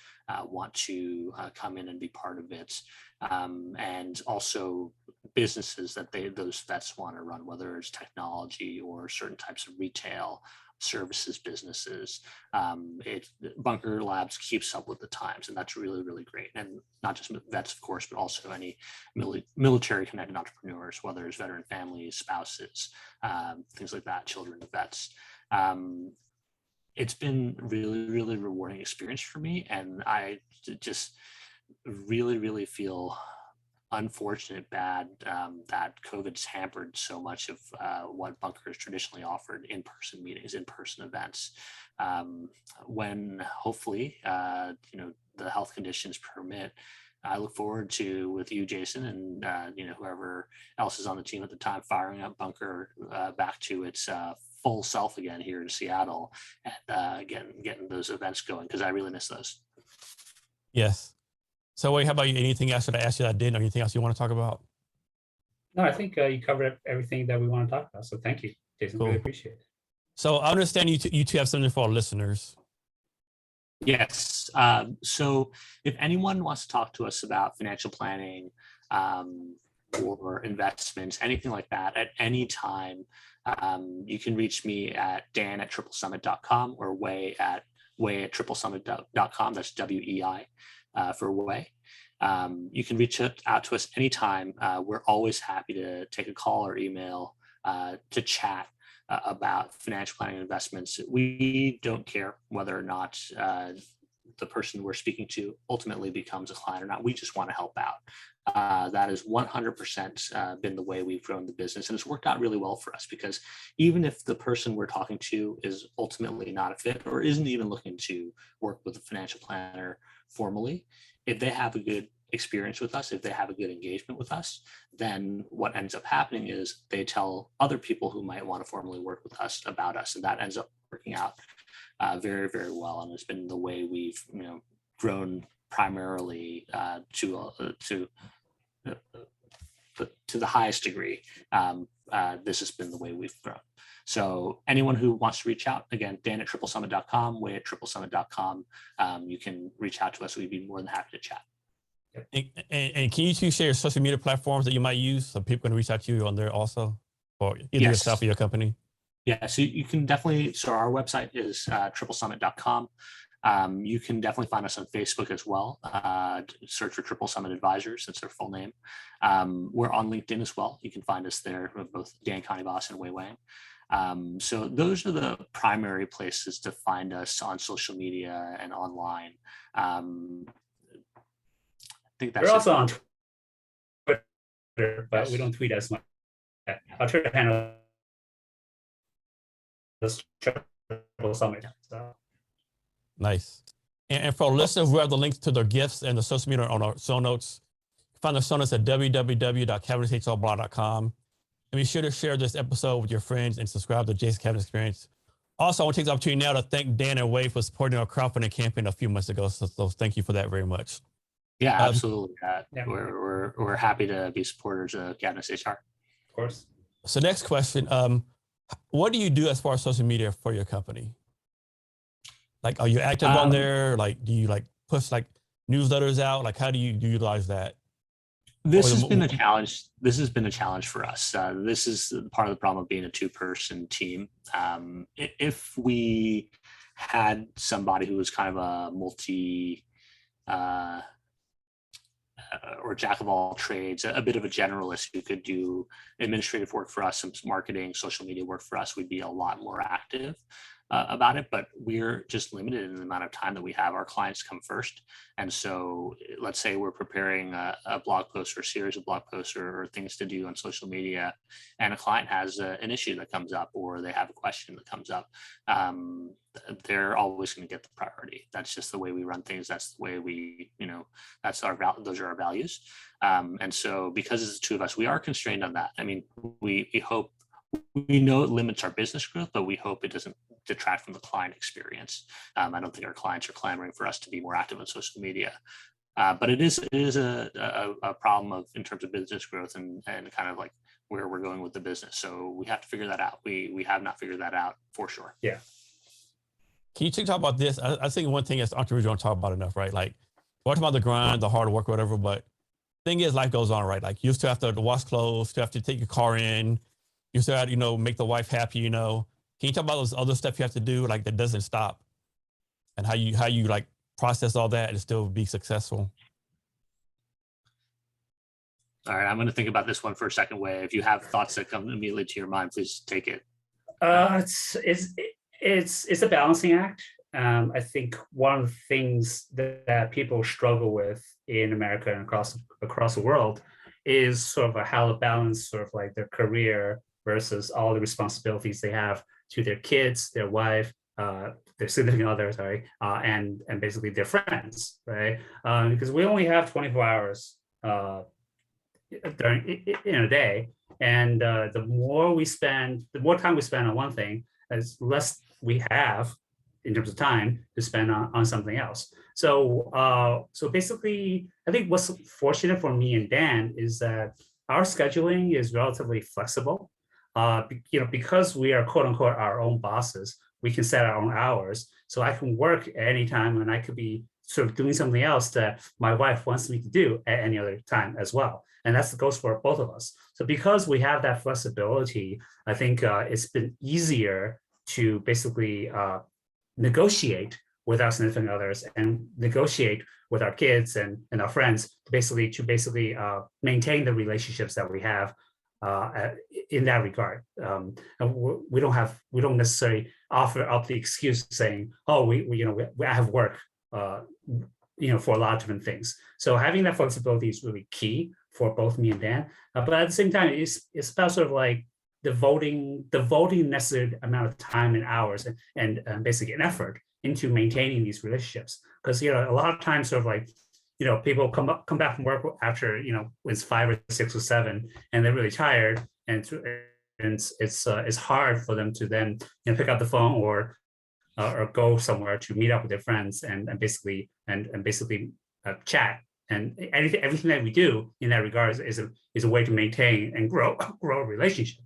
S2: want to come in and be part of it, and also businesses that those vets want to run, whether it's technology or certain types of retail services businesses. Bunker Labs keeps up with the times, and that's really, really great. And not just vets, of course, but also any military connected entrepreneurs, whether it's veteran families, spouses, things like that, children of vets. It's been really, really rewarding experience for me, and I just really, really feel unfortunate bad that COVID's hampered so much of what Bunker has traditionally offered: in-person meetings, in-person events. When hopefully the health conditions permit, I look forward to, with you, Jason, and whoever else is on the team at the time, firing up Bunker back to its full self again here in Seattle, and getting those events going, because I really miss those.
S1: Yes. So Wei, how about you? Anything else that I asked you that I didn't, or anything else you want to talk about?
S3: No, I think you covered everything that we want to talk about. So thank you, Jason.
S1: Cool.
S3: Really appreciate it.
S1: So I understand you two have something for our listeners.
S2: Yes. So if anyone wants to talk to us about financial planning or investments, anything like that, at any time, you can reach me at dan@triplesummit.com or Wei at triplesummit.com. That's WEI for Wei. You can reach out to us anytime. We're always happy to take a call or email to chat about financial planning and investments. We don't care whether or not the person we're speaking to ultimately becomes a client or not. We just want to help out. That has 100% been the way we've grown the business, and it's worked out really well for us, because even if the person we're talking to is ultimately not a fit or isn't even looking to work with a financial planner formally, if they have a good experience with us, if they have a good engagement with us, then what ends up happening is they tell other people who might want to formally work with us about us, and that ends up working out very, very well. And it's been the way we've grown primarily to the highest degree. This has been the way we've grown. So anyone who wants to reach out, again, dan@triplesummit.com, Wei@triplesummit.com. You can reach out to us. We'd be more than happy to chat.
S1: And can you two share your social media platforms that you might use so people can reach out to you on there also, or either yourself or your company?
S2: Yeah, so you can definitely, so our website is triplesummit.com. You can definitely find us on Facebook as well. Search for Triple Summit Advisors. That's their full name. We're on LinkedIn as well. You can find us there, both Dan Kanivas and Wei Wang. So those are the primary places to find us on social media and online. I think that's
S3: We're also on Twitter, but we don't tweet as much. Our Twitter handle is Triple Summit. So.
S1: Nice. And for our listeners, we have the links to their gifts and the social media on our show notes. Find the show notes at www.cavnesshrblog.com. And be sure to share this episode with your friends and subscribe to Jason Cavness Experience. Also, I want to take the opportunity now to thank Dan and Wei for supporting our crowdfunding campaign a few months ago. So thank you for that very much.
S2: Yeah, absolutely. We're happy to be supporters of Cavness HR.
S3: Of course.
S1: So next question, what do you do as far as social media for your company? Like, are you active on there? Like, do you push newsletters out? Like, how do you utilize that?
S2: This has been a challenge. This has been a challenge for us. This is part of the problem of being a two-person team. If we had somebody who was kind of a multi or jack of all trades, a bit of a generalist who could do administrative work for us, some marketing, social media work for us, we'd be a lot more active about it. But we're just limited in the amount of time that we have. Our clients come first. And so let's say we're preparing a blog post or a series of blog posts or things to do on social media, and a client has an issue that comes up, or they have a question that comes up. They're always going to get the priority. That's just the way we run things. That's the way we, those are our values. And so because it's the two of us, we are constrained on that. I mean, we know it limits our business growth, but we hope it doesn't detract from the client experience. I don't think our clients are clamoring for us to be more active on social media. But it is a problem in terms of business growth and kind of like where we're going with the business. So we have to figure that out. We have not figured that out for sure.
S3: Yeah.
S1: Can you talk about this? I think one thing as entrepreneurs don't talk about enough, right? Like, we're talking about the grind, the hard work, whatever, but thing is life goes on, right? Like you still have to wash clothes, still have to take your car in, you still have to, make the wife happy, Can you talk about those other stuff you have to do, like that doesn't stop, and how you like process all that and still be successful?
S2: All right, I'm going to think about this one for a second. Wei, if you have thoughts that come immediately to your mind, please take it.
S3: It's a balancing act. I think one of the things that people struggle with in America and across the world is sort of how to balance sort of like their career versus all the responsibilities they have to their kids, their wife, their significant other, and basically their friends, right? Because we only have 24 hours in a day, and the more time we spend on one thing, as less we have in terms of time to spend on something else. So basically, I think what's fortunate for me and Dan is that our scheduling is relatively flexible. Because we are quote unquote our own bosses, we can set our own hours. So I can work at any time, and I could be sort of doing something else that my wife wants me to do at any other time as well. And that's the goes for both of us. So because we have that flexibility, I think it's been easier to basically negotiate with our significant others and negotiate with our kids and our friends to basically maintain the relationships that we have in that regard. And we don't necessarily offer up the excuse saying, oh, I have work, for a lot of different things. So having that flexibility is really key for both me and Dan. But at the same time, it's about sort of like devoting necessary amount of time and hours and basically an effort into maintaining these relationships. Because a lot of times sort of like people come back from work after when it's 5 or 6 or 7 and they're really tired, and it's hard for them to then pick up the phone or go somewhere to meet up with their friends and basically chat. And everything that we do in that regard is a way to maintain and grow a relationship.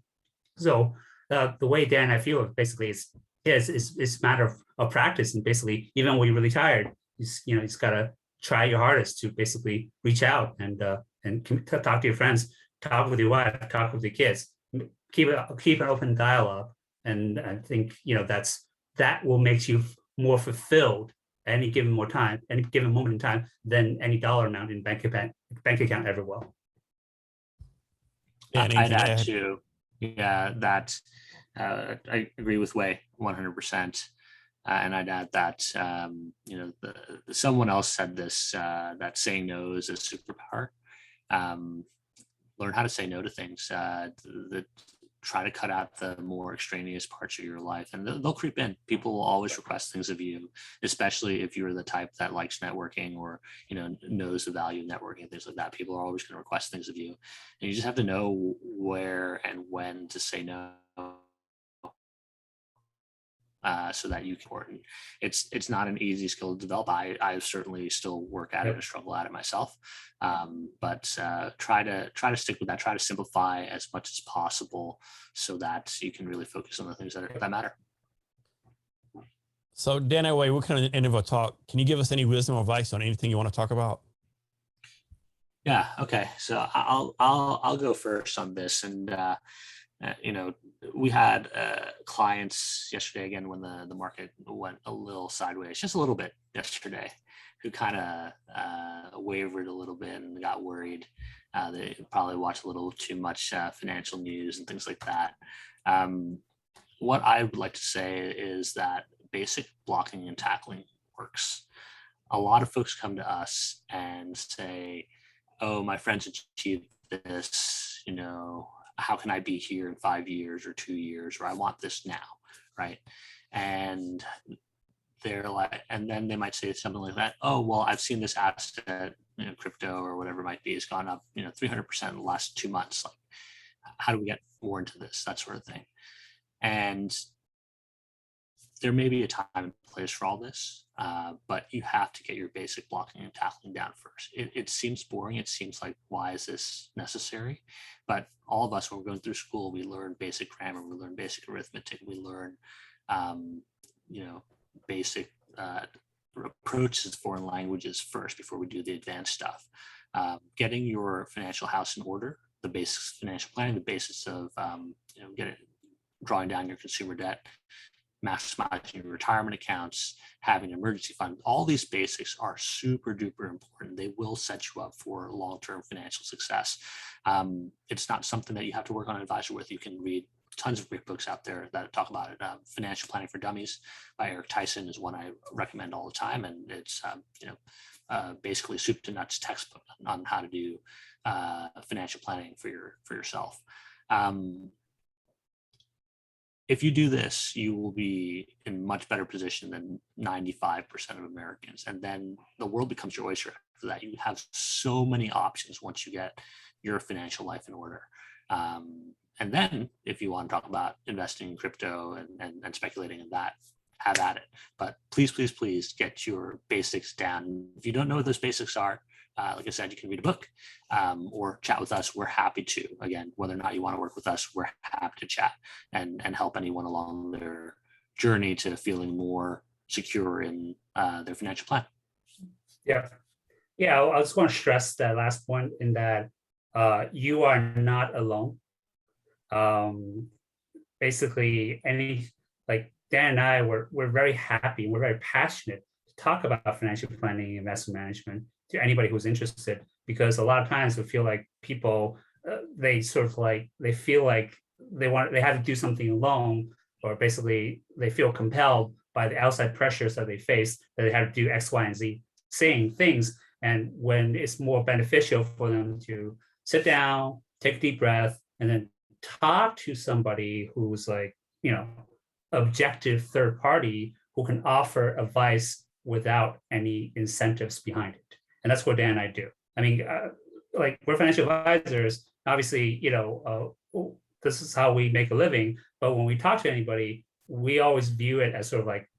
S3: So the way Dan I feel basically it's a matter of practice, and basically even when you're really tired, you just gotta try your hardest to basically reach out and talk to your friends, talk with your wife, talk with your kids, keep an open dialogue, and I think that will make you more fulfilled any given moment in time than any dollar amount in bank account ever will.
S2: I'd add too, that I agree with Wei 100%. And I'd add that, someone else said this, that saying no is a superpower. Learn how to say no to things. Try to cut out the more extraneous parts of your life, and they'll creep in. People will always request things of you, especially if you're the type that likes networking or knows the value of networking, things like that. People are always going to request things of you, and you just have to know where and when to say no. So that you can. It's not an easy skill to develop. I certainly still work at it and struggle at it myself. But try to stick with that. Try to simplify as much as possible so that you can really focus on the things that matter.
S1: So Dan and Wei, we're kind of end of a talk. Can you give us any wisdom or advice on anything you want to talk about?
S2: Yeah. Okay. So I'll go first on this, and you know, we had clients yesterday again when the market went a little sideways, just a little bit yesterday, who kind of wavered a little bit and got worried. They probably watched a little too much financial news and things like that. What I would like to say is that basic blocking and tackling works. A lot of folks come to us and say, oh, my friends achieved this, you know, how can I be here in 5 years or 2 years, or I want this now, right? And they're like, and then they might say something like that, oh, well, I've seen this asset, you know, crypto or whatever it might be, has gone up, you know, 300% in the last 2 months. Like, how do we get more into this, that sort of thing? And there may be a time and place for all this, but you have to get your basic blocking and tackling down first. It seems boring. It seems like, why is this necessary? But all of us, when we're going through school, we learn basic grammar, we learn basic arithmetic, we learn, you know, basic approaches to foreign languages first before we do the advanced stuff. Getting your financial house in order, the basics of financial planning, the basics of, you know, drawing down your consumer debt, maximizing your retirement accounts, having an emergency fund, all these basics are super duper important. They will set you up for long-term financial success. It's not something that you have to work on an advisor with. You can read tons of great books out there that talk about it. Financial Planning for Dummies by Eric Tyson is one I recommend all the time. And it's, you know, basically soup to nuts textbook on how to do financial planning for yourself. If you do this, you will be in much better position than 95% of Americans. And then the world becomes your oyster after that. You have so many options once you get your financial life in order. And then if you want to talk about investing in crypto and speculating in that, have at it. But please, please, please get your basics down. If you don't know what those basics are, like I said, you can read a book or chat with us. We're happy to. Again, whether or not you want to work with us, we're happy to chat and help anyone along their journey to feeling more secure in their financial plan.
S3: Yeah. Yeah, I just want to stress that last point in that you are not alone. Basically, like Dan and I, we're very happy, we're very passionate to talk about financial planning, investment management to anybody who's interested, because a lot of times we feel like people, they sort of like, they feel like they have to do something alone, or basically they feel compelled by the outside pressures that they face, that they have to do X, Y, and Z saying things. And when it's more beneficial for them to sit down, take a deep breath, and then talk to somebody who's like, you know, objective third party who can offer advice without any incentives behind it. And that's what Dan and I do. I mean, like, we're financial advisors. Obviously, you know, this is how we make a living. But when we talk to anybody, we always view it as sort of like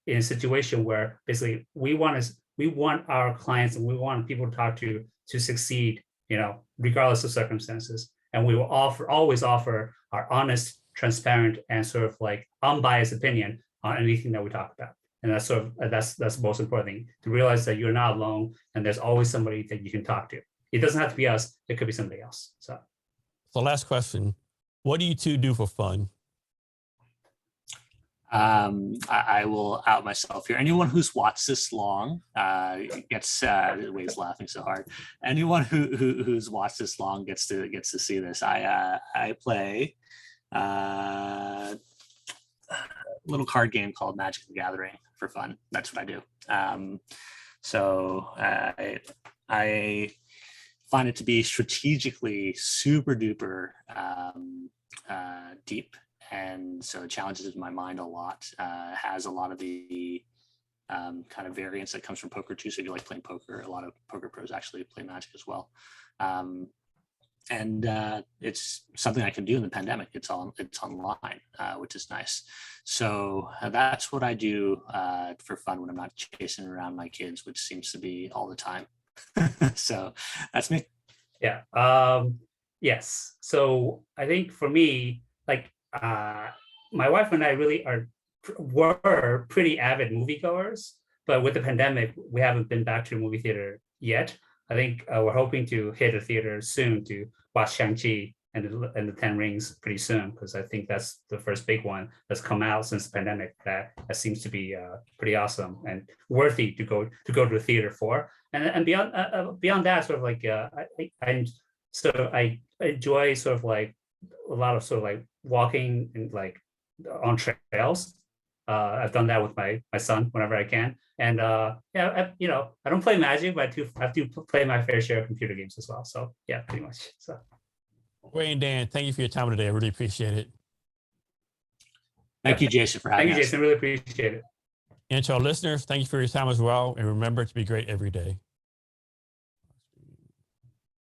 S3: in a situation where basically we want our clients and we want people to talk to succeed, you know, regardless of circumstances. And we will always offer our honest, transparent, and sort of like unbiased opinion on anything that we talk about. And that's sort of that's the most important thing, to realize that you're not alone and there's always somebody that you can talk to. It doesn't have to be us, it could be somebody else. So
S1: last question. What do you two do for fun?
S2: I will out myself here. Anyone who's watched this long gets Wei's laughing so hard. Anyone who's watched this long gets to see this. I play a little card game called Magic the Gathering for fun. That's what I do. So I find it to be strategically super duper deep. And so it challenges my mind a lot, has a lot of the kind of variance that comes from poker too. So if you like playing poker, a lot of poker pros actually play Magic as well. And it's something I can do in the pandemic. It's online, which is nice. So that's what I do for fun when I'm not chasing around my kids, which seems to be all the time. So that's me.
S3: Yeah. Yes. So I think for me, like, my wife and I really were pretty avid moviegoers, but with the pandemic, we haven't been back to the movie theater yet. I think we're hoping to hit a theater soon to watch Shang-Chi and the Ten Rings pretty soon, because I think that's the first big one that's come out since the pandemic that seems to be pretty awesome and worthy to go to the theater for. And beyond that, sort of like I enjoy sort of like a lot of sort of like walking and like on trails. I've done that with my son whenever I can. And I don't play Magic, but I do play my fair share of computer games as well. So yeah, pretty much. So
S1: Wei and Dan, thank you for your time today. I really appreciate it.
S2: Thank you, Jason, for having us.
S3: Thank you, Jason. Really appreciate it.
S1: And to our listeners, thank you for your time as well. And remember to be great every day.